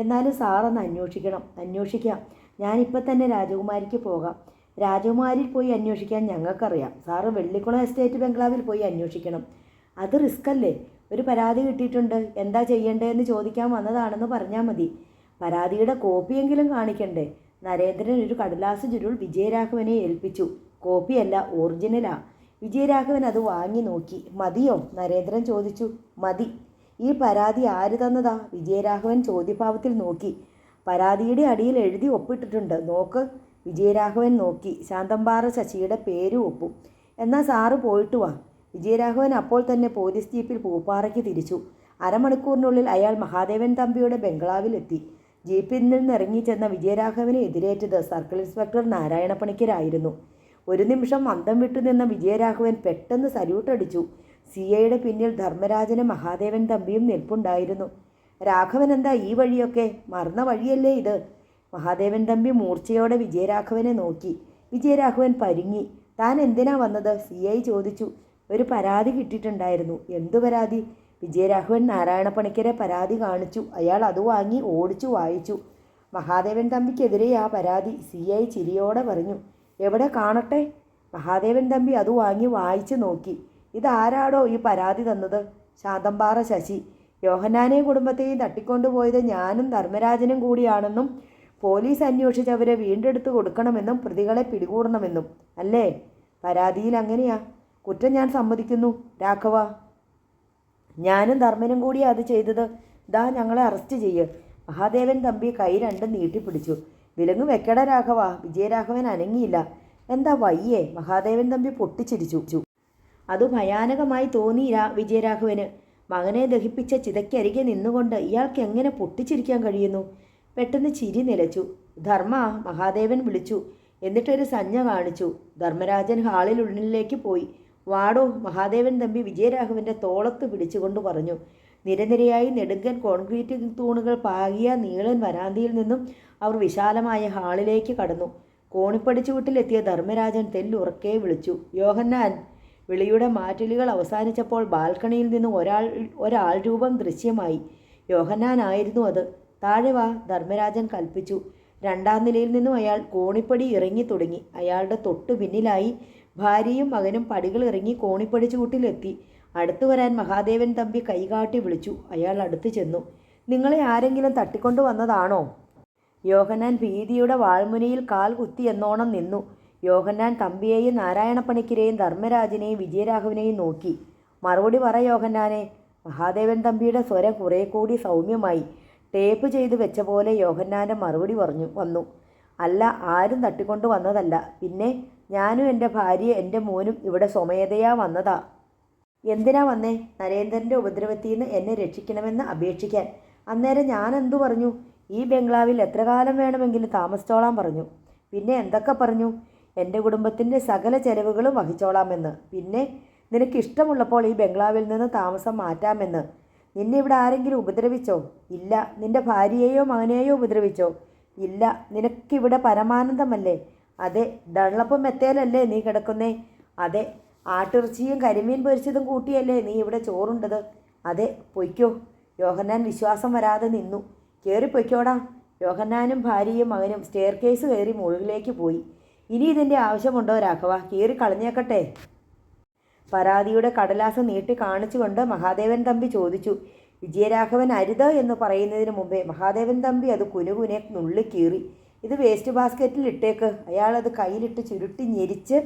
എന്നാലും സാറൊന്ന് അന്വേഷിക്കണം. അന്വേഷിക്കാം. ഞാനിപ്പോൾ തന്നെ രാജകുമാരിക്ക് പോകാം. രാജകുമാരിയിൽ പോയി അന്വേഷിക്കാൻ ഞങ്ങൾക്കറിയാം. സാറ് വെള്ളിക്കുളം എസ്റ്റേറ്റ് ബംഗ്ലാവിൽ പോയി അന്വേഷിക്കണം. അത് റിസ്ക് അല്ലേ? ഒരു പരാതി കിട്ടിയിട്ടുണ്ട്, എന്താ ചെയ്യേണ്ടതെന്ന് ചോദിക്കാൻ വന്നതാണെന്ന് പറഞ്ഞാൽ മതി. പരാതിയുടെ കോപ്പിയെങ്കിലും കാണിക്കണ്ടേ? നരേന്ദ്രൻ ഒരു കടലാസ് ചുരുൾ വിജയരാഘവനെ ഏൽപ്പിച്ചു. കോപ്പിയല്ല, ഒറിജിനലാ. വിജയരാഘവൻ അത് വാങ്ങി നോക്കി. മതിയോ? നരേന്ദ്രൻ ചോദിച്ചു. മതി. ഈ പരാതി ആര് തന്നതാ? വിജയരാഘവൻ ചോദ്യഭാവത്തിൽ നോക്കി. പരാതിയുടെ അടിയിൽ എഴുതി ഒപ്പിട്ടിട്ടുണ്ട്, നോക്ക്. വിജയരാഘവൻ നോക്കി. ശാന്തമ്പാറ ശശിയുടെ പേരും ഒപ്പും. എന്നാൽ സാറ് പോയിട്ട് വാ. വിജയരാഘവൻ അപ്പോൾ തന്നെ പോലീസ് ജീപ്പിൽ പൂപ്പാറയ്ക്ക് തിരിച്ചു. അരമണിക്കൂറിനുള്ളിൽ അയാൾ മഹാദേവൻ തമ്പിയുടെ ബംഗ്ലാവിലെത്തി. ജീപ്പിൽ നിന്ന് ഇറങ്ങിച്ചെന്ന വിജയരാഘവനെ എതിരേറ്റത് സർക്കിൾ ഇൻസ്പെക്ടർ നാരായണ പണിക്കരായിരുന്നു. ഒരു നിമിഷം അന്തം വിട്ടുനിന്ന വിജയരാഘവൻ പെട്ടെന്ന് സല്യൂട്ടടിച്ചു. CIയുടെ പിന്നിൽ ധർമ്മരാജനും മഹാദേവൻ തമ്പിയും നിൽപ്പുണ്ടായിരുന്നു. രാഘവൻ എന്താ ഈ വഴിയൊക്കെ? മറന്ന വഴിയല്ലേ ഇത്? മഹാദേവൻ തമ്പി മൂർച്ചയോടെ വിജയരാഘവനെ നോക്കി. വിജയരാഘവൻ പരിങ്ങി. താൻ എന്തിനാ വന്നത്? CI ചോദിച്ചു. ഒരു പരാതി കിട്ടിയിട്ടുണ്ടായിരുന്നു. എന്തു പരാതി? വിജയരാഘവൻ നാരായണ പണിക്കരെ പരാതി കാണിച്ചു. അയാൾ അത് വാങ്ങി ഓടിച്ചു വായിച്ചു. മഹാദേവൻ തമ്പിക്കെതിരെ ആ പരാതി. CI ചിരിയോടെ പറഞ്ഞു. എവിടെ കാണട്ടെ? മഹാദേവൻ തമ്പി അത് വാങ്ങി വായിച്ചു നോക്കി. ഇതാരാടോ ഈ പരാതി തന്നത്? ശാന്തമ്പാറ ശശി. യോഹന്നാനെയും കുടുംബത്തെയും തട്ടിക്കൊണ്ടുപോയത് ഞാനും ധർമ്മരാജനും കൂടിയാണെന്നും പോലീസ് അന്വേഷിച്ച് അവരെ വീണ്ടെടുത്ത് കൊടുക്കണമെന്നും പ്രതികളെ പിടികൂടണമെന്നും അല്ലേ? പരാതിയിൽ അങ്ങനെയാ. കുറ്റം ഞാൻ സമ്മതിക്കുന്നു രാഘവ. ഞാനും ധർമ്മനും കൂടിയാണ് അത് ചെയ്തത്. ദാ ഞങ്ങളെ അറസ്റ്റ് ചെയ്യ്. മഹാദേവൻ തമ്പി കൈ രണ്ടും നീട്ടിപ്പിടിച്ചു. വിലങ്ങ് വെക്കട രാഘവ. വിജയരാഘവൻ അനങ്ങിയില്ല. എന്താ വയ്യേ? മഹാദേവൻ തമ്പി പൊട്ടിച്ചിരിച്ചു. അത് ഭയാനകമായി തോന്നിയില്ല വിജയരാഘവന്. മകനെ ദഹിപ്പിച്ച ചിതയ്ക്കരികെ നിന്നുകൊണ്ട് ഇയാൾക്ക് എങ്ങനെ പൊട്ടിച്ചിരിക്കാൻ കഴിയുന്നു? പെട്ടെന്ന് ചിരി നിലച്ചു. ധർമ്മ, മഹാദേവൻ വിളിച്ചു. എന്നിട്ടൊരു സഞ്ജ കാണിച്ചു. ധർമ്മരാജൻ ഹാളിനുള്ളിലേക്ക് പോയി. വാടോ, മഹാദേവൻ തമ്പി വിജയരാഘവൻ്റെ തോളത്ത് പിടിച്ചുകൊണ്ട് പറഞ്ഞു. നിരനിരയായി നെടുങ്കൻ കോൺക്രീറ്റ് തൂണുകൾ പാകിയ നീളൻ വരാന്തിയിൽ നിന്നും അവർ വിശാലമായ ഹാളിലേക്ക് കടന്നു. കോണിപ്പടി ചുവട്ടിലെത്തിയ ധർമ്മരാജൻ തെല്ലുറക്കെ വിളിച്ചു, യോഹന്നാൻ. വിളിയുടെ മാറ്റലുകൾ അവസാനിച്ചപ്പോൾ ബാൽക്കണിയിൽ നിന്ന് ഒരാൾ രൂപം ദൃശ്യമായി. യോഹന്നാനായിരുന്നു അത്. താഴെ വാ, ധർമ്മരാജൻ കൽപ്പിച്ചു. രണ്ടാം നിലയിൽ നിന്നും അയാൾ കോണിപ്പടി ഇറങ്ങി തുടങ്ങി. അയാളുടെ തൊട്ടു പിന്നിലായി ഭാര്യയും മകനും പടികൾ ഇറങ്ങി കോണിപ്പടി ചൂട്ടിലെത്തി. അടുത്തു വരാൻ മഹാദേവൻ തമ്പി കൈകാട്ടി വിളിച്ചു. അയാൾ അടുത്തു ചെന്നു. നിങ്ങളെ ആരെങ്കിലും തട്ടിക്കൊണ്ടു വന്നതാണോ? യോഹന്നാൻ ഭീതിയുടെ വാൾമുനയിൽ കാൽ കുത്തി എന്നോണം നിന്നു. യോഹന്നാൻ തമ്പിയെയും നാരായണപ്പണിക്കരെയും ധർമ്മരാജനെയും വിജയരാഘവനെയും നോക്കി. മറുപടി പറ യോഹന്നാനെ. മഹാദേവൻ തമ്പിയുടെ സ്വരം കുറെ കൂടി സൗമ്യമായി. ടേപ്പ് ചെയ്തു വെച്ച പോലെ യോഹന്നാൻ്റെ മറുപടി വന്നു. അല്ല, ആരും തട്ടിക്കൊണ്ടു വന്നതല്ല. പിന്നെ ഞാനും എൻ്റെ ഭാര്യയും എൻ്റെ മോനും ഇവിടെ സ്വമേധയാ വന്നതാ. എന്തിനാ വന്നേ? നരേന്ദ്രൻ്റെ ഉപദ്രവത്തിൽ നിന്ന് എന്നെ രക്ഷിക്കണമെന്ന് അപേക്ഷിക്കാൻ. അന്നേരം ഞാൻ എന്തു പറഞ്ഞു? ഈ ബംഗ്ലാവിൽ എത്ര കാലം വേണമെങ്കിലും താമസിച്ചോളാൻ പറഞ്ഞു. പിന്നെ എന്തൊക്കെ പറഞ്ഞു? എൻ്റെ കുടുംബത്തിൻ്റെ സകല ചെലവുകളും വഹിച്ചോളാമെന്ന്. പിന്നെ നിനക്കിഷ്ടമുള്ളപ്പോൾ ഈ ബംഗ്ലാവിൽ നിന്ന് താമസം മാറ്റാമെന്ന്. നിന്നെ ഇവിടെ ആരെങ്കിലും ഉപദ്രവിച്ചോ? ഇല്ല. നിൻ്റെ ഭാര്യയെയോ മകനെയോ ഉപദ്രവിച്ചോ? ഇല്ല. നിനക്കിവിടെ പരമാനന്ദമല്ലേ? അതെ. ഡള്ളപ്പം മെത്തേലല്ലേ നീ കിടക്കുന്നേ? അതെ. ആട്ടിറച്ചിയും കരിമീൻ പൊരിച്ചതും കൂട്ടിയല്ലേ നീ ഇവിടെ ചോറുണ്ടത്? അതെ. പൊയ്ക്കോ. യോഹന്നാൻ വിശ്വാസം വരാതെ നിന്നു. കയറിപ്പൊയ്ക്കോടാ. യോഹന്നാനും ഭാര്യയും മകനും സ്റ്റെയർ കേസ് കയറി മുകളിലേക്ക് പോയി. ഇനി ഇതിൻ്റെ ആവശ്യമുണ്ടോ രാഘവ? കയറി കളഞ്ഞേക്കട്ടെ. പരാതിയുടെ കടലാസ് നീട്ടി കാണിച്ചുകൊണ്ട് മഹാദേവൻ തമ്പി ചോദിച്ചു. വിജയരാഘവൻ അരുത് എന്ന് പറയുന്നതിന് മുമ്പേ മഹാദേവൻ തമ്പി അത് കുനുകുനെ നുള്ളിക്കീറി. ഇത് വേസ്റ്റ് ബാസ്ക്കറ്റിൽ ഇട്ടേക്ക്. അയാളത് കയ്യിലിട്ട് ചുരുട്ടി ഞെരിച്ച്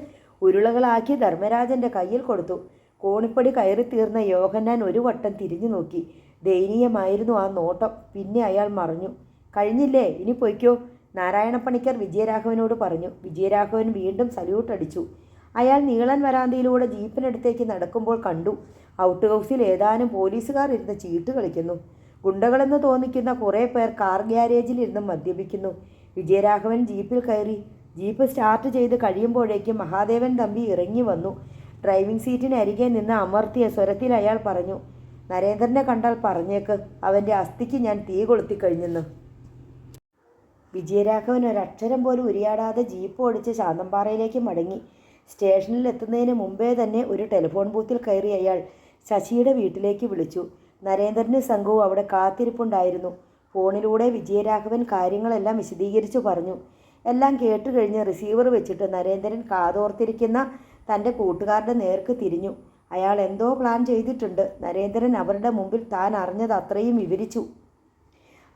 ഉരുളകളാക്കി ധർമ്മരാജൻ്റെ കയ്യിൽ കൊടുത്തു. കോണിപ്പടി കയറി തീർന്ന യോഹന്നാൻ ഒരു വട്ടം തിരിഞ്ഞു നോക്കി. ദയനീയമായിരുന്നു ആ നോട്ടം. പിന്നെ അയാൾ മറഞ്ഞു. കഴിഞ്ഞില്ലേ, ഇനി പൊയ്ക്കോ, നാരായണപ്പണിക്കർ വിജയരാഘവനോട് പറഞ്ഞു. വിജയരാഘവൻ വീണ്ടും സല്യൂട്ട് അടിച്ചു. അയാൾ നീളൻ വരാന്തിയിലൂടെ ജീപ്പിനടുത്തേക്ക് നടക്കുമ്പോൾ കണ്ടു, ഔട്ട് ഹൗസിൽ ഏതാനും പോലീസുകാർ ഇരുന്ന് ചീട്ട് കളിക്കുന്നു. ഗുണ്ടകളെന്ന് തോന്നിക്കുന്ന കുറേ പേർ കാർ ഗ്യാരേജിൽ ഇരുന്ന് മദ്യപിക്കുന്നു. വിജയരാഘവൻ ജീപ്പിൽ കയറി. ജീപ്പ് സ്റ്റാർട്ട് ചെയ്ത് കഴിയുമ്പോഴേക്കും മഹാദേവൻ തമ്പി ഇറങ്ങി വന്നു. ഡ്രൈവിംഗ് സീറ്റിന് അരികെ നിന്ന് അമർത്തിയ സ്വരത്തിൽ അയാൾ പറഞ്ഞു, നരേന്ദ്രനെ കണ്ടാൽ പറഞ്ഞേക്ക്, അവൻ്റെ അസ്ഥിക്ക് ഞാൻ തീ കൊളുത്തിക്കഴിഞ്ഞെന്ന്. വിജയരാഘവൻ ഒരക്ഷരം പോലും ഉരിയാടാതെ ജീപ്പ് ഓടിച്ച് ശാന്തമ്പാറയിലേക്ക് മടങ്ങി. സ്റ്റേഷനിൽ എത്തുന്നതിന് മുമ്പേ തന്നെ ഒരു ടെലിഫോൺ ബൂത്തിൽ കയറി അയാൾ ശശിയുടെ വീട്ടിലേക്ക് വിളിച്ചു. നരേന്ദ്രനും സംഘവും അവിടെ കാത്തിരിപ്പുണ്ടായിരുന്നു. ഫോണിലൂടെ വിജയരാഘവൻ കാര്യങ്ങളെല്ലാം വിശദീകരിച്ചു പറഞ്ഞു. എല്ലാം കേട്ടുകഴിഞ്ഞ് റിസീവർ വെച്ചിട്ട് നരേന്ദ്രൻ കാതോർത്തിരിക്കുന്ന തൻ്റെ കൂട്ടുകാരുടെ നേർക്ക് തിരിഞ്ഞു. അയാൾ എന്തോ പ്ലാൻ ചെയ്തിട്ടുണ്ട്. നരേന്ദ്രൻ അവരുടെ മുമ്പിൽ താൻ അറിഞ്ഞത് അത്രയും വിവരിച്ചു.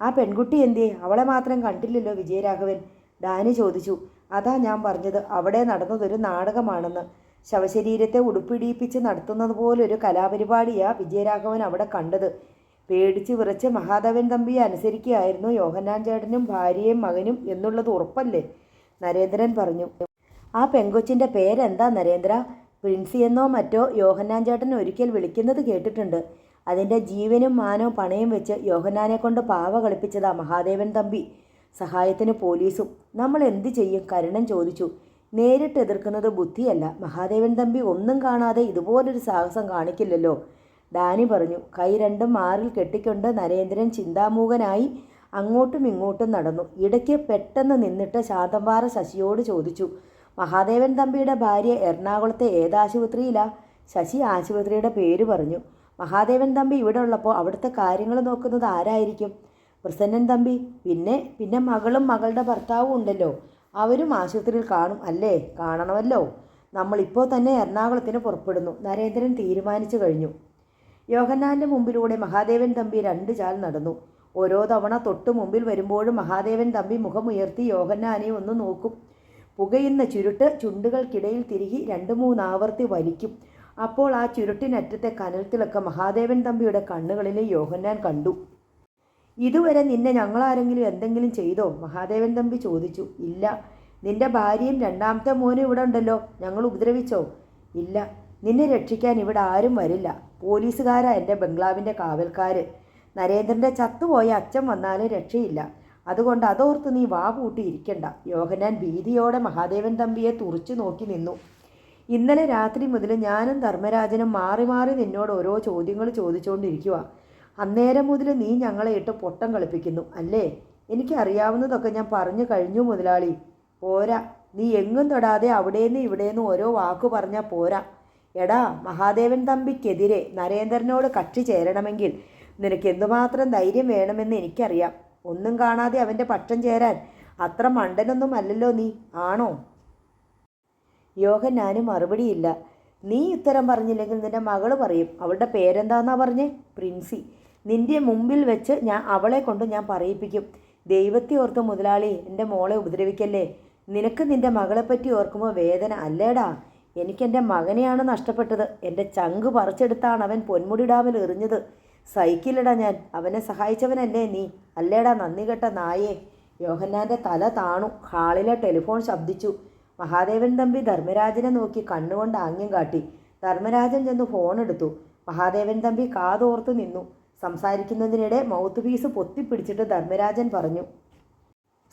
ആ പെൺകുട്ടി എന്തേ? അവളെ മാത്രം കണ്ടില്ലല്ലോ വിജയരാഘവൻ? ഡാനി ചോദിച്ചു. അതാ ഞാൻ പറഞ്ഞത്, അവിടെ നടന്നതൊരു നാടകമാണെന്ന്. ശവശരീരത്തെ ഉടുപ്പിടിയിപ്പിച്ച് നടത്തുന്നത് പോലൊരു കലാപരിപാടിയാ വിജയരാഘവൻ അവിടെ കണ്ടത്. പേടിച്ച് വിറച്ച് മഹാദേവൻ തമ്പിയെ അനുസരിക്കുകയായിരുന്നു യോഹന്നാൻ ചേട്ടനും ഭാര്യയും മകനും എന്നുള്ളത് ഉറപ്പല്ലേ? നരേന്ദ്രൻ പറഞ്ഞു. ആ പെങ്കൊച്ചിൻ്റെ പേരെന്താ നരേന്ദ്ര? പ്രിൻസി എന്നോ മറ്റോ യോഹന്നാൻ ചേട്ടൻ ഒരിക്കൽ വിളിക്കുന്നത് കേട്ടിട്ടുണ്ട്. അതിൻ്റെ ജീവനും മാനവും പണയം വെച്ച് യോഹന്നാനെ കൊണ്ട് പാവ കളിപ്പിച്ചതാ മഹാദേവൻ തമ്പി. സഹായത്തിന് പോലീസും. നമ്മൾ എന്തു ചെയ്യും? കരുണൻ ചോദിച്ചു. നേരിട്ട് എതിർക്കുന്നത് ബുദ്ധിയല്ല. മഹാദേവൻ തമ്പി ഒന്നും കാണാതെ ഇതുപോലൊരു സാഹസം കാണിക്കില്ലല്ലോ, ഡാനി പറഞ്ഞു. കൈ രണ്ടും മാറിൽ കെട്ടിക്കൊണ്ട് നരേന്ദ്രൻ ചിന്താമൂകനായി അങ്ങോട്ടും ഇങ്ങോട്ടും നടന്നു. ഇടയ്ക്ക് പെട്ടെന്ന് നിന്നിട്ട് ശാന്തമ്പാറ ശശിയോട് ചോദിച്ചു, മഹാദേവൻ തമ്പിയുടെ ഭാര്യ എറണാകുളത്തെ ഏതാശുപത്രിയിലാ? ശശി ആശുപത്രിയുടെ പേര് പറഞ്ഞു. മഹാദേവൻ തമ്പി ഇവിടെ ഉള്ളപ്പോൾ അവിടുത്തെ കാര്യങ്ങൾ നോക്കുന്നത് ആരായിരിക്കും? പ്രസന്നൻ തമ്പി. പിന്നെ മകളും മകളുടെ ഭർത്താവും ഉണ്ടല്ലോ, അവരും ആശുപത്രിയിൽ കാണും അല്ലേ? കാണണമല്ലോ. നമ്മളിപ്പോൾ തന്നെ എറണാകുളത്തിന് പുറപ്പെടുന്നു. നരേന്ദ്രൻ തീരുമാനിച്ചു കഴിഞ്ഞു. യോഹന്നാൻ്റെ മുമ്പിലൂടെ മഹാദേവൻ തമ്പി 2 ചാൽ നടന്നു. ഓരോ തവണ തൊട്ടു മുമ്പിൽ വരുമ്പോഴും മഹാദേവൻ തമ്പി മുഖമുയർത്തി യോഹന്നാനെ ഒന്ന് നോക്കും. പുകയുന്ന ചുരുട്ട് ചുണ്ടുകൾക്കിടയിൽ തിരികെ 2-3 ആവർത്തി വലിക്കും. അപ്പോൾ ആ ചുരുട്ടിനറ്റത്തെ കനൽത്തിളക്കം മഹാദേവൻ തമ്പിയുടെ കണ്ണുകളിൽ യോഹന്നാൻ കണ്ടു. ഇതുവരെ നിന്നെ ഞങ്ങളാരെങ്കിലും എന്തെങ്കിലും ചെയ്തോ? മഹാദേവൻ തമ്പി ചോദിച്ചു. ഇല്ല. നിന്റെ ഭാര്യയും 2ാമത്തെ മോനും ഇവിടെ ഉണ്ടല്ലോ, ഞങ്ങൾ ഉപദ്രവിച്ചോ? ഇല്ല. നിന്നെ രക്ഷിക്കാൻ ഇവിടെ ആരും വരില്ല. പോലീസുകാരാ എൻ്റെ ബംഗ്ലാവിൻ്റെ കാവൽക്കാർ. നരേന്ദ്രൻ്റെ ചത്തുപോയ അച്ഛൻ വന്നാലും രക്ഷയില്ല. അതുകൊണ്ട് അതോർത്ത് നീ വാ പൂട്ടിയിരിക്കണ്ട. യോഹന്നാൻ ഭീതിയോടെ മഹാദേവൻ തമ്പിയെ തുറച്ചു നോക്കി നിന്നു. ഇന്നലെ രാത്രി മുതൽ ഞാനും ധർമ്മരാജനും മാറി മാറി നിന്നോട് ഓരോ ചോദ്യങ്ങൾ ചോദിച്ചുകൊണ്ടിരിക്കുക. അന്നേരം മുതൽ നീ ഞങ്ങളെ ഇട്ട് പൊട്ടം കളിപ്പിക്കുന്നു അല്ലേ? എനിക്കറിയാവുന്നതൊക്കെ ഞാൻ പറഞ്ഞു കഴിഞ്ഞു മുതലാളി. പോരാ, നീ എങ്ങും തൊടാതെ അവിടേന്ന് ഇവിടേന്ന് ഓരോ വാക്കു പറഞ്ഞാൽ പോരാ. എടാ, മഹാദേവൻ തമ്പിക്കെതിരെ നരേന്ദ്രനോട് കക്ഷി ചേരണമെങ്കിൽ നിനക്ക് എന്തുമാത്രം ധൈര്യം വേണമെന്ന് എനിക്കറിയാം. ഒന്നും കാണാതെ അവൻ്റെ പക്ഷം ചേരാൻ അത്ര മണ്ടനൊന്നും അല്ലല്ലോ നീ, ആണോ? യോഹന്നാന് മറുപടിയില്ല. നീ ഉത്തരം പറഞ്ഞില്ലെങ്കിൽ നിൻ്റെ മകള് പറയും. അവളുടെ പേരെന്താന്നാ പറഞ്ഞേ? പ്രിൻസി. നിൻ്റെ മുമ്പിൽ വെച്ച് അവളെ കൊണ്ട് ഞാൻ പറയിപ്പിക്കും. ദൈവത്തെ ഓർത്ത് മുതലാളി എൻ്റെ മോളെ ഉപദ്രവിക്കല്ലേ. നിനക്ക് നിൻ്റെ മകളെപ്പറ്റി ഓർക്കുമ്പോൾ വേദന അല്ലേടാ? എനിക്കെൻ്റെ മകനെയാണ് നഷ്ടപ്പെട്ടത്. എൻ്റെ ചങ്ക് പറിച്ചെടുത്താണ് അവൻ പൊന്മുടി ഡാമിൽ എറിഞ്ഞത്. സൈക്കിളിടാ ഞാൻ. അവനെ സഹായിച്ചവനല്ലേ നീ? അല്ലേടാ നന്ദി കെട്ട നായേ. യോഹന്നാൻ്റെ തല താണു. ഹാളിലെ ടെലിഫോൺ ശബ്ദിച്ചു. മഹാദേവൻ തമ്പി ധർമ്മരാജനെ നോക്കി കണ്ണുകൊണ്ട് ആംഗ്യം കാട്ടി. ധർമ്മരാജൻ ചെന്ന് ഫോൺ എടുത്തു. മഹാദേവൻ തമ്പി കാതോർത്ത് നിന്നു. സംസാരിക്കുന്നതിനിടെ മൗത്ത് പീസ് പൊത്തിപ്പിടിച്ചിട്ട് ധർമ്മരാജൻ പറഞ്ഞു,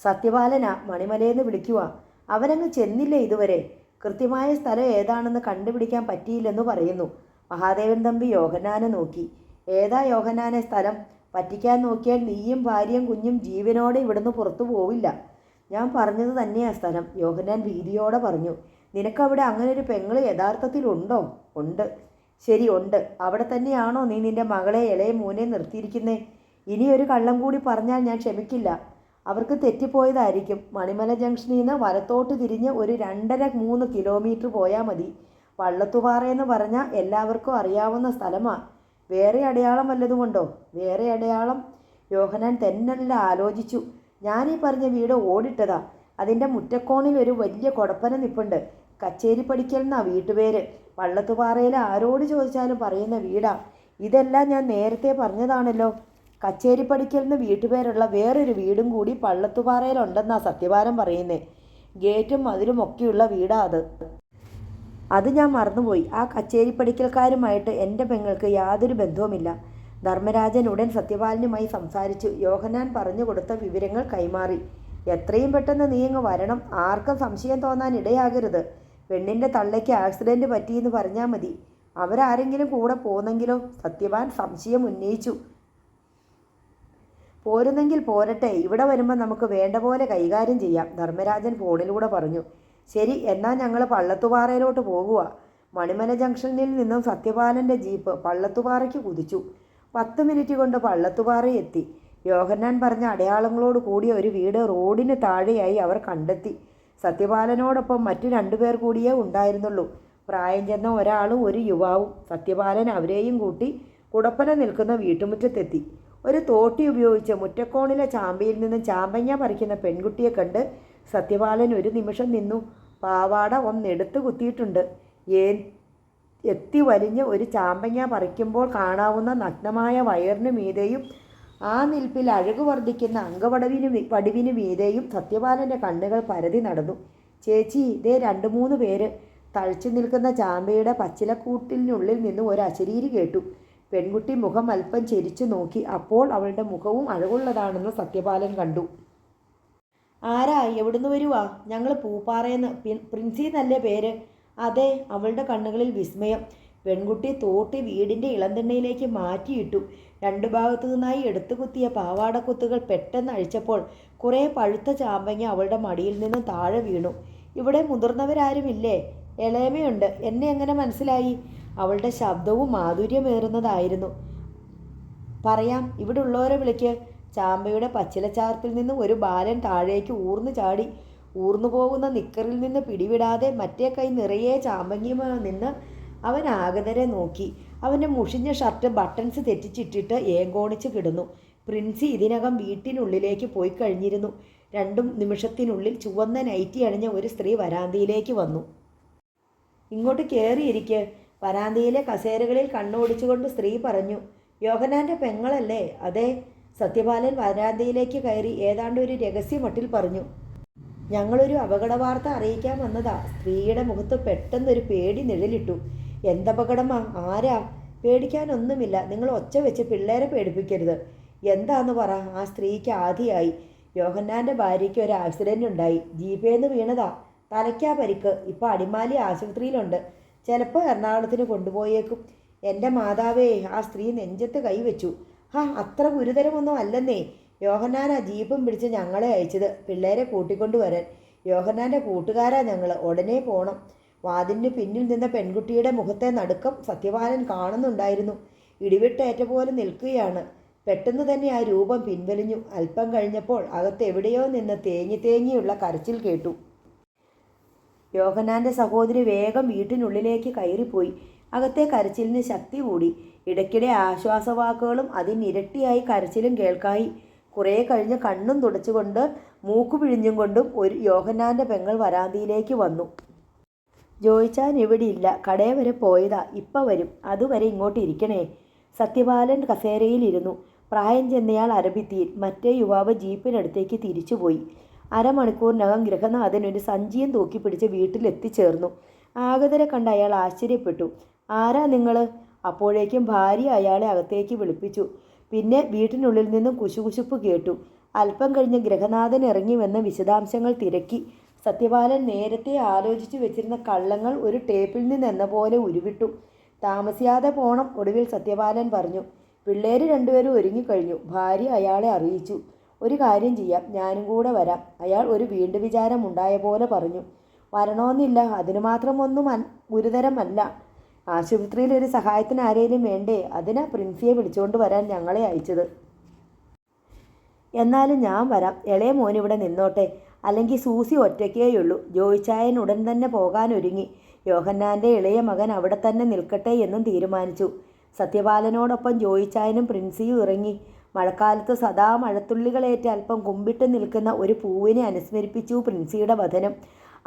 സത്യപാലനാ, മണിമലയെന്ന് വിളിക്കുക. അവനങ്ങ് ചെന്നില്ലേ ഇതുവരെ? കൃത്യമായ സ്ഥലം ഏതാണെന്ന് കണ്ടുപിടിക്കാൻ പറ്റിയില്ലെന്ന് പറയുന്നു. മഹാദേവൻ തമ്പി യോഹന്നാനെ നോക്കി. ഏതാ യോഹന്നാനെ സ്ഥലം? പറ്റിക്കാൻ നോക്കിയാൽ നീയും ഭാര്യയും കുഞ്ഞും ജീവനോടെ ഇവിടുന്ന് പുറത്തു പോവില്ല. ഞാൻ പറഞ്ഞത് തന്നെയാ സ്ഥലം, യോഹന്നാൻ ഭീതിയോടെ പറഞ്ഞു. നിനക്കവിടെ അങ്ങനൊരു പെങ്ങള് യഥാർത്ഥത്തിലുണ്ടോ? ഉണ്ട്. ശരി, ഉണ്ട്. അവിടെ തന്നെയാണോ നീ നിൻ്റെ മകളെ ഇളയ മോനെ നിർത്തിയിരിക്കുന്നേ? ഇനിയൊരു കള്ളം കൂടി പറഞ്ഞാൽ ഞാൻ ക്ഷമിക്കില്ല. അവർക്ക് തെറ്റിപ്പോയതായിരിക്കും. മണിമല ജംഗ്ഷനിൽ നിന്ന് വലത്തോട്ട് തിരിഞ്ഞ് ഒരു 2.5-3 കിലോമീറ്റർ പോയാൽ മതി. വള്ളത്തുപാറയെന്ന് പറഞ്ഞാൽ എല്ലാവർക്കും അറിയാവുന്ന സ്ഥലമാണ്. വേറെ അടയാളം വല്ലതുമുണ്ടോ? വേറെ അടയാളം? യോഹന്നാൻ തെന്നല്ല ആലോചിച്ചു. ഞാനീ പറഞ്ഞ വീട് ഓടിട്ടതാ. അതിൻ്റെ മുറ്റക്കോണിൽ ഒരു വലിയ കൊടപ്പന നിപ്പുണ്ട്. കച്ചേരിപ്പടിക്കൽ എന്നാ വീട്ടുപേര്. വള്ളത്തുപാറയിൽ ആരോട് ചോദിച്ചാലും പറയുന്ന വീടാ. ഇതെല്ലാം ഞാൻ നേരത്തെ പറഞ്ഞതാണല്ലോ. കച്ചേരിപ്പടിക്കൽ നിന്ന് വീട്ടുപേരുള്ള വേറൊരു വീടും കൂടി പള്ളത്തുപാറയിലുണ്ടെന്നാ സത്യവാരം പറയുന്നേ. ഗേറ്റും മതിലും ഒക്കെയുള്ള വീടാ അത് ഞാൻ മറന്നുപോയി. ആ കച്ചേരിപ്പടിക്കൽക്കാരുമായിട്ട് എൻ്റെ പെങ്ങൾക്ക് യാതൊരു ബന്ധവുമില്ല. ധർമ്മരാജൻ ഉടൻ സത്യപാലനുമായി സംസാരിച്ചു. യോഹന്നാൻ പറഞ്ഞു കൊടുത്ത വിവരങ്ങൾ കൈമാറി. എത്രയും പെട്ടെന്ന് നീ അങ്ങ് വരണം. ആർക്കും സംശയം തോന്നാൻ ഇടയാകരുത്. പെണ്ണിൻ്റെ തള്ളയ്ക്ക് ആക്സിഡൻറ്റ് പറ്റിയെന്ന് പറഞ്ഞാൽ മതി. അവരാരെങ്കിലും കൂടെ പോന്നെങ്കിലോ? സത്യവാൻ സംശയം ഉന്നയിച്ചു. പോരുന്നെങ്കിൽ പോരട്ടെ. ഇവിടെ വരുമ്പോൾ നമുക്ക് വേണ്ട പോലെ കൈകാര്യം ചെയ്യാം, ധർമ്മരാജൻ ഫോണിലൂടെ പറഞ്ഞു. ശരി, എന്നാൽ ഞങ്ങൾ പള്ളത്തുപാറയിലോട്ട് പോകുക. മണിമല ജംഗ്ഷനിൽ നിന്നും സത്യപാലൻ്റെ ജീപ്പ് പള്ളത്തുപാറയ്ക്ക് കുതിച്ചു. 10 മിനിറ്റ് കൊണ്ട് പള്ളത്തുപാറ എത്തി. യോഹന്നാൻ പറഞ്ഞ അടയാളങ്ങളോട് കൂടിയ ഒരു വീട് റോഡിന് താഴെയായി അവർ കണ്ടെത്തി. സത്യപാലനോടൊപ്പം മറ്റു 2 പേർ കൂടിയേ ഉണ്ടായിരുന്നുള്ളൂ. പ്രായം ചെന്ന ഒരാളും ഒരു യുവാവും. സത്യപാലൻ അവരെയും കൂട്ടി കുടപ്പന നിൽക്കുന്ന വീട്ടുമുറ്റത്തെത്തി. ഒരു തോട്ടി ഉപയോഗിച്ച് മുറ്റക്കോണിലെ ചാമ്പയിൽ നിന്ന് ചാമ്പങ്ങ പറിക്കുന്ന പെൺകുട്ടിയെ കണ്ട് സത്യപാലൻ ഒരു നിമിഷം നിന്നു. പാവാട ഒന്നെടുത്ത് കുത്തിയിട്ടുണ്ട്. എത്തി വലിഞ്ഞ് ഒരു ചാമ്പങ്ങ പറിക്കുമ്പോൾ കാണാവുന്ന നഗ്നമായ വയറിന് മീതെയും ആ നിൽപ്പിൽ അഴകു വർദ്ധിക്കുന്ന പടിവിന് മീതെയും സത്യപാലൻ്റെ കണ്ണുകൾ പരതി നടന്നു. ചേച്ചി, ഇതേ 2-3 പേര്. തഴച്ചു നിൽക്കുന്ന ചാമ്പയുടെ പച്ചിലക്കൂട്ടിനുള്ളിൽ നിന്ന് ഒരു അശരീരി കേട്ടു. പെൺകുട്ടി മുഖം അല്പം ചെരിച്ചു നോക്കി. അപ്പോൾ അവളുടെ മുഖവും അഴകുള്ളതാണെന്ന് സത്യപാലൻ കണ്ടു. ആരാ? എവിടുന്ന് വരുവാ? ഞങ്ങൾ പൂപ്പാറയെന്ന്. പ്രിൻസി എന്നല്ലേ പേര്? അതെ. അവളുടെ കണ്ണുകളിൽ വിസ്മയം. പെൺകുട്ടി തോട്ടി വീടിൻ്റെ ഇളന്തെണ്ണയിലേക്ക് മാറ്റിയിട്ടു. 2 ഭാഗത്തു നിന്നായി എടുത്തു കുത്തിയ പാവാടക്കുത്തുകൾ പെട്ടെന്ന് അഴിച്ചപ്പോൾ കുറേ പഴുത്ത ചാമ്പങ്ങ അവളുടെ മടിയിൽ നിന്ന് താഴെ വീണു. ഇവിടെ മുതിർന്നവരാരുമില്ലേ? ഇളയമയുണ്ട്. എന്നെ എങ്ങനെ മനസ്സിലായി? അവളുടെ ശബ്ദവും മാധുര്യമേറുന്നതായിരുന്നു. പറയാം, ഇവിടെ ഉള്ളവരെ വിളിക്ക്. ചാമ്പയുടെ പച്ചിലച്ചാർത്തിൽ നിന്ന് ഒരു ബാലൻ താഴേക്ക് ഊർന്നു ചാടി. ഊർന്നു പോകുന്ന നിക്കറിൽ നിന്ന് പിടിവിടാതെ മറ്റേ കൈ നിറയെ ചാമ്പങ്ങയുമായി നിന്ന് അവൻ ആഗതരെ നോക്കി. അവൻ്റെ മുഷിഞ്ഞ ഷർട്ട് ബട്ടൺസ് തെറ്റിച്ചിട്ടിട്ട് ഏങ്കോണിച്ച് കിടന്നു. പ്രിൻസി ഇതിനകം വീട്ടിനുള്ളിലേക്ക് പോയി കഴിഞ്ഞിരുന്നു. 2 നിമിഷത്തിനുള്ളിൽ ചുവന്ന നൈറ്റി അണിഞ്ഞ ഒരു സ്ത്രീ വരാന്തയിലേക്ക് വന്നു. ഇങ്ങോട്ട് കയറിയിരിക്ക്. വരാന്തയിലെ കസേരകളിൽ കണ്ണോടിച്ചുകൊണ്ട് സ്ത്രീ പറഞ്ഞു. യോഹന്നാൻ്റെ പെങ്ങളല്ലേ? അതെ. സത്യപാലൻ വരാന്തയിലേക്ക് കയറി ഏതാണ്ട് ഒരു രഹസ്യമട്ടിൽ പറഞ്ഞു. ഞങ്ങളൊരു അപകട വാർത്ത അറിയിക്കാൻ വന്നതാ. സ്ത്രീയുടെ മുഖത്ത് പെട്ടെന്നൊരു പേടി നിഴലിട്ടു. എന്തപകടമാ? ആരാ? പേടിക്കാനൊന്നുമില്ല. നിങ്ങൾ ഒച്ച വെച്ച് പിള്ളേരെ പേടിപ്പിക്കരുത്. എന്താന്ന് പറ. ആ സ്ത്രീക്ക് ആധിയായി. യോഹന്നാൻ്റെ ഭാര്യയ്ക്ക് ഒരു ആക്സിഡൻ്റ് ഉണ്ടായി. ജീപ്പേന്ന് വീണതാ. തലയ്ക്കാ പരിക്ക്. ഇപ്പോൾ അടിമാലി ആശുപത്രിയിലുണ്ട്. ചിലപ്പോൾ എറണാകുളത്തിന് കൊണ്ടുപോയേക്കും. എൻ്റെ മാതാവേ, ആ സ്ത്രീ നെഞ്ചത്ത് കൈവച്ചു. അത്ര ഗുരുതരമൊന്നും അല്ലെന്നേ. യോഹന്നാനാ ജീപ്പും പിടിച്ച് ഞങ്ങളെ അയച്ചത് പിള്ളേരെ കൂട്ടിക്കൊണ്ടുവരാൻ. യോഹന്നാൻ്റെ കൂട്ടുകാരാ ഞങ്ങൾ. ഉടനെ പോണം. വാതിലിന് പിന്നിൽ നിന്ന പെൺകുട്ടിയുടെ മുഖത്തെ നടുക്കം സത്യപാലൻ കാണുന്നുണ്ടായിരുന്നു. ഇടിവിട്ടേറ്റ പോലെ നിൽക്കുകയാണ്. പെട്ടെന്ന് തന്നെ ആ രൂപം പിൻവലിഞ്ഞു. അല്പം കഴിഞ്ഞപ്പോൾ അകത്ത് എവിടെയോ നിന്ന് തേങ്ങിയുള്ള കരച്ചിൽ കേട്ടു. യോഹന്നാൻ്റെ സഹോദരി വേഗം വീട്ടിനുള്ളിലേക്ക് കയറിപ്പോയി. അകത്തെ കരച്ചിലിന് ശക്തി കൂടി. ഇടയ്ക്കിടെ ആശ്വാസവാക്കുകളും അതിനിരട്ടിയായി കരച്ചിലും കേൾക്കായി. കുറേ കഴിഞ്ഞ് കണ്ണും തുടച്ചുകൊണ്ട് മൂക്കു പിഴിഞ്ഞും കൊണ്ടും ഒരു യോഹന്നാൻ്റെ പെങ്ങൾ വരാന്തിയിലേക്ക് വന്നു. ജോയിച്ചാൻ ഇവിടെ ഇല്ല. കടയിൽ വരെ പോയതാ. ഇപ്പം വരും. അതുവരെ ഇങ്ങോട്ട് ഇരിക്കണേ. സത്യപാലൻ കസേരയിലിരുന്നു. പ്രായം ചെന്നയാൾ അരബിത്തിയിൽ. മറ്റേ യുവാവ് ജീപ്പിനടുത്തേക്ക് തിരിച്ചുപോയി. അരമണിക്കൂറിനകം ഗൃഹനാഥൻ ഒരു സഞ്ചിയും തൂക്കിപ്പിടിച്ച് വീട്ടിലെത്തിച്ചേർന്നു. ആഗതരെ കണ്ട് അയാൾ ആശ്ചര്യപ്പെട്ടു. ആരാ നിങ്ങൾ? അപ്പോഴേക്കും ഭാര്യ അയാളെ അകത്തേക്ക് വിളിപ്പിച്ചു. പിന്നെ വീട്ടിനുള്ളിൽ നിന്നും കുശുകുശുപ്പ് കേട്ടു. അല്പം കഴിഞ്ഞ് ഗൃഹനാഥൻ ഇറങ്ങി വന്ന് വിശദാംശങ്ങൾ തിരക്കി. സത്യപാലൻ നേരത്തെ ആലോചിച്ചു വെച്ചിരുന്ന കള്ളങ്ങൾ ഒരു ടേപ്പിൽ നിന്നെന്ന പോലെ ഉരുവിട്ടു. താമസിയാതെ പോണം. ഒടുവിൽ സത്യപാലൻ പറഞ്ഞു. പിള്ളേര് രണ്ടുപേരും ഒരുങ്ങിക്കഴിഞ്ഞു. ഭാര്യ അയാളെ അറിയിച്ചു. ഒരു കാര്യം ചെയ്യാം, ഞാനും കൂടെ വരാം. അയാൾ ഒരു വീണ്ടു വിചാരം ഉണ്ടായ പോലെ പറഞ്ഞു. വരണമെന്നില്ല. അതിനു മാത്രമൊന്നും ഗുരുതരമല്ല. ആശുപത്രിയിൽ ഒരു സഹായത്തിന് ആരെങ്കിലും വേണ്ടേ? അതിനാ പ്രിൻസിയെ വിളിച്ചുകൊണ്ട് വരാൻ ഞങ്ങളെ അയച്ചത്. എന്നാലും ഞാൻ വരാം. ഇളയ മോനിവിടെ നിന്നോട്ടെ. അല്ലെങ്കിൽ സൂസി ഒറ്റയ്ക്കേയുള്ളൂ. ജോയിച്ചായൻ ഉടൻ തന്നെ പോകാനൊരുങ്ങി. യോഹന്നാൻ്റെ ഇളയ മകൻ അവിടെ തന്നെ നിൽക്കട്ടെ എന്നും തീരുമാനിച്ചു. സത്യപാലനോടൊപ്പം ജോയിച്ചായനും പ്രിൻസിയും ഇറങ്ങി. മഴക്കാലത്ത് സദാ മഴത്തുള്ളികളേറ്റ് അല്പം കുമ്പിട്ട് നിൽക്കുന്ന ഒരു പൂവിനെ അനുസ്മരിപ്പിച്ചു പ്രിൻസിയുടെ വദനം.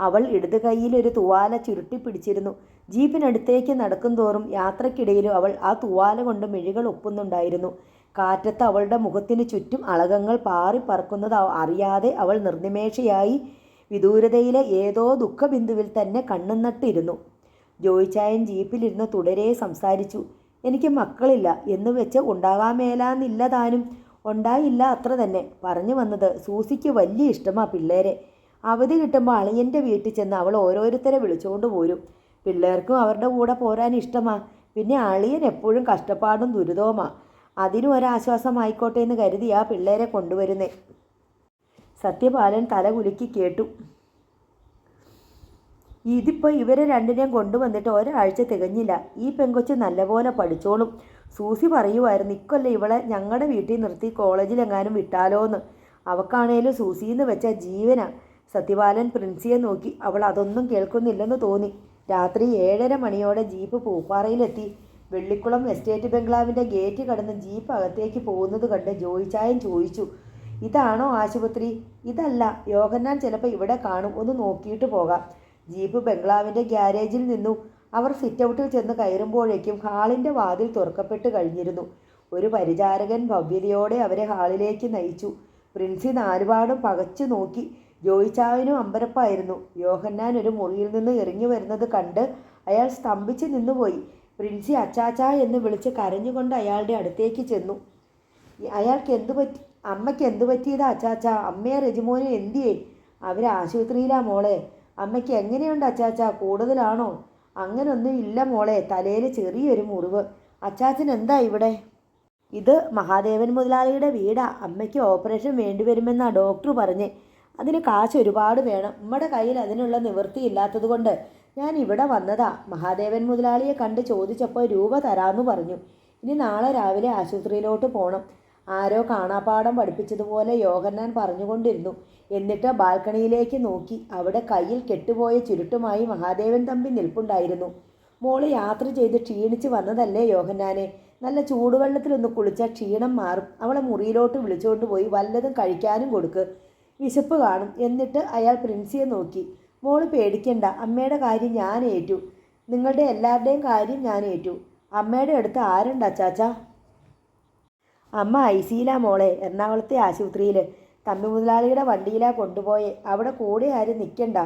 അവൾ ഇടത് കൈയിൽ ഒരു തുവാല ചുരുട്ടി പിടിച്ചിരുന്നു. ജീപ്പിനടുത്തേക്ക് നടക്കുംതോറും യാത്രക്കിടയിലും അവൾ ആ തുവാല കൊണ്ട് മിഴികൾ ഒപ്പുന്നുണ്ടായിരുന്നു. കാറ്റത്ത് അവളുടെ മുഖത്തിന് ചുറ്റും അളകങ്ങൾ പാറിപ്പറക്കുന്നത് അറിയാതെ അവൾ നിർനിമേഷയായി വിദൂരതയിലെ ഏതോ ദുഃഖബിന്ദുവിൽ തന്നെ കണ്ണും നട്ടിരുന്നു. ജോയിച്ചായൻ ജീപ്പിലിരുന്ന് തുടരെ സംസാരിച്ചു. എനിക്ക് മക്കളില്ല എന്ന് വെച്ച് ഉണ്ടാകാൻ മേലാന്നില്ല താനും. ഉണ്ടായില്ല, അത്ര തന്നെ. പറഞ്ഞു വന്നത്, സൂസിക്ക് വലിയ ഇഷ്ടമാ പിള്ളേരെ. അവധി കിട്ടുമ്പോൾ അളിയൻ്റെ വീട്ടിൽ ചെന്ന് അവൾ ഓരോരുത്തരെ വിളിച്ചുകൊണ്ട് പോരും. പിള്ളേർക്കും അവരുടെ കൂടെ പോരാൻ ഇഷ്ടമാ. പിന്നെ അളിയൻ എപ്പോഴും കഷ്ടപ്പാടും ദുരിതവുമാ. അതിനും ഒരാശ്വാസമായിക്കോട്ടെ എന്ന് കരുതിയാ പിള്ളേരെ കൊണ്ടുവരുന്നേ. സത്യപാലൻ തല കുലുക്കി കേട്ടു. ഇതിപ്പോൾ ഇവരെ രണ്ടിനെയും കൊണ്ടുവന്നിട്ട് ഒരാഴ്ച തികഞ്ഞില്ല. ഈ പെങ്കൊച്ച് നല്ലപോലെ പഠിച്ചോളും. സൂസി പറയുമായിരുന്നു, ഇക്കൊല്ലം ഇവളെ ഞങ്ങളുടെ വീട്ടിൽ നിർത്തി കോളേജിലെങ്ങാനും വിട്ടാലോന്ന്. അവക്കാണേലും സൂസിന്ന് വെച്ച ജീവനാ. സത്യപാലൻ പ്രിൻസിയെ നോക്കി. അവൾ അതൊന്നും കേൾക്കുന്നില്ലെന്ന് തോന്നി. രാത്രി 7:30 മണിയോടെ ജീപ്പ് പൂപ്പാറയിലെത്തി. വെള്ളിക്കുളം എസ്റ്റേറ്റ് ബംഗ്ലാവിൻ്റെ ഗേറ്റ് കടന്ന് ജീപ്പ് അകത്തേക്ക് പോകുന്നത് കണ്ട് ജോയിച്ചായൻ ചോദിച്ചു, ഇതാണോ ആശുപത്രി? ഇതല്ല. യോഹന്നാൻ ചിലപ്പോൾ ഇവിടെ കാണും. ഒന്ന് നോക്കിയിട്ട് പോകാം. ജീപ്പ് ബംഗ്ലാവിൻ്റെ ഗ്യാരേജിൽ നിന്നു. അവർ സിറ്റൗട്ടിൽ ചെന്ന് കയറുമ്പോഴേക്കും ഹാളിൻ്റെ വാതിൽ തുറക്കപ്പെട്ട് കഴിഞ്ഞിരുന്നു. ഒരു പരിചാരകൻ ഭവ്യതയോടെ അവരെ ഹാളിലേക്ക് നയിച്ചു. പ്രിൻസി നാലുപാടും പകച്ചു നോക്കി. ജോയിച്ചായനും അമ്പരപ്പായിരുന്നു. യോഹന്നാൻ ഒരു മുറിയിൽ നിന്ന് ഇറങ്ങി വരുന്നത് കണ്ട് അയാൾ സ്തംഭിച്ച് നിന്നുപോയി. പ്രിൻസി അച്ചാച്ചാ എന്ന് വിളിച്ച് കരഞ്ഞുകൊണ്ട് അയാളുടെ അടുത്തേക്ക് ചെന്നു. അമ്മയ്ക്ക് എന്തു പറ്റിയതാ അച്ചാച്ചാ? അമ്മയെ റെജിമോനും എന്തിയേ? അവർ ആശുപത്രിയിലാ മോളെ. അമ്മയ്ക്ക് എങ്ങനെയുണ്ട് അച്ചാച്ചാ? കൂടുതലാണോ? അങ്ങനൊന്നും ഇല്ല മോളെ. തലയിൽ ചെറിയൊരു മുറിവ്. അച്ചാച്ചൻ എന്താ ഇവിടെ? ഇത് മഹാദേവൻ മുതലാളിയുടെ വീടാ. അമ്മയ്ക്ക് ഓപ്പറേഷൻ വേണ്ടിവരുമെന്നാ ഡോക്ടർ പറഞ്ഞേ. അതിന് കാശ് ഒരുപാട് വേണം. നമ്മുടെ കയ്യിൽ അതിനുള്ള നിവൃത്തിയില്ലാത്തത് കൊണ്ട് ഞാൻ ഇവിടെ വന്നതാ. മഹാദേവൻ മുതലാളിയെ കണ്ട് ചോദിച്ചപ്പോൾ രൂപ തരാമെന്ന് പറഞ്ഞു. ഇനി നാളെ രാവിലെ ആശുപത്രിയിലോട്ട് പോകണം. ആരോ കാണാപ്പാഠം പഠിപ്പിച്ചതുപോലെ യോഹന്നാൻ പറഞ്ഞുകൊണ്ടിരുന്നു. എന്നിട്ട് ബാൽക്കണിയിലേക്ക് നോക്കി. അവിടെ കയ്യിൽ കെട്ടുപോയ ചുരുട്ടുമായി മഹാദേവൻ തമ്പി നിൽപ്പുണ്ടായിരുന്നു. മോള് യാത്ര ചെയ്ത് ക്ഷീണിച്ച് വന്നതല്ലേ യോഹന്നാനെ? നല്ല ചൂടുവെള്ളത്തിലൊന്ന് കുളിച്ചാൽ ക്ഷീണം മാറും. അവളെ മുറിയിലോട്ട് വിളിച്ചുകൊണ്ട് പോയി വല്ലതും കഴിക്കാനും കൊടുക്ക്. വിശപ്പ് കാണും. എന്നിട്ട് അയാൾ പ്രിൻസിയെ നോക്കി. മോള് പേടിക്കണ്ട. അമ്മയുടെ കാര്യം ഞാൻ ഏറ്റു. നിങ്ങളുടെ എല്ലാവരുടെയും കാര്യം ഞാൻ ഏറ്റു. അമ്മയുടെ അടുത്ത് ആരുണ്ട് അച്ചാച്ചാ? അമ്മ ഐസിയിലാ മോളെ. എറണാകുളത്തെ ആശുപത്രിയിൽ. തമ്പി മുതലാളിയുടെ വണ്ടിയിലാ കൊണ്ടുപോയേ. അവിടെ കൂടെ ആരും നിൽക്കണ്ട.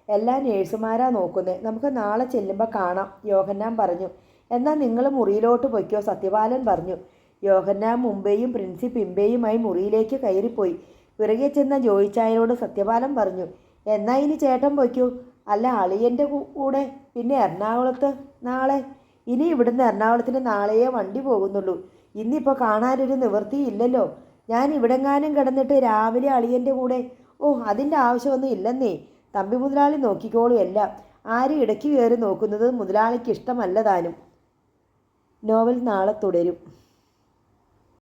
എല്ലാ നേഴ്സുമാരാ നോക്കുന്നത്. നമുക്ക് നാളെ ചെല്ലുമ്പോൾ കാണാം, യോഹന്നാൻ പറഞ്ഞു. എന്നാൽ നിങ്ങൾ മുറിയിലോട്ട് പൊയ്ക്കോ, സത്യപാലൻ പറഞ്ഞു. യോഹന്നാൻ മുമ്പേയും പ്രിൻസി പിമ്പേയുമായി മുറിയിലേക്ക് കയറിപ്പോയി. പിറകെ ചെന്ന ജോയിച്ചായനോട് സത്യപാലൻ പറഞ്ഞു, എന്നാ ഇനി ചേട്ടൻ പൊയ്ക്കൂ. അല്ല, അളിയൻ്റെ കൂടെ പിന്നെ എറണാകുളത്ത് നാളെ? ഇനി ഇവിടുന്ന് എറണാകുളത്തിന് നാളെയേ വണ്ടി പോകുന്നുള്ളൂ. ഇന്നിപ്പോൾ കാണാനൊരു നിവൃത്തിയില്ലല്ലോ. ഞാൻ ഇവിടെങ്ങാനും കിടന്നിട്ട് രാവിലെ അളിയൻ്റെ കൂടെ? ഓ, അതിൻ്റെ ആവശ്യമൊന്നും ഇല്ലെന്നേ. തമ്പി മുതലാളി നോക്കിക്കോളൂ എല്ലാം. ആരും ഇടയ്ക്ക് കയറി നോക്കുന്നത് മുതലാളിക്ക് ഇഷ്ടമല്ല താനും. നോവൽ നാളെ തുടരും.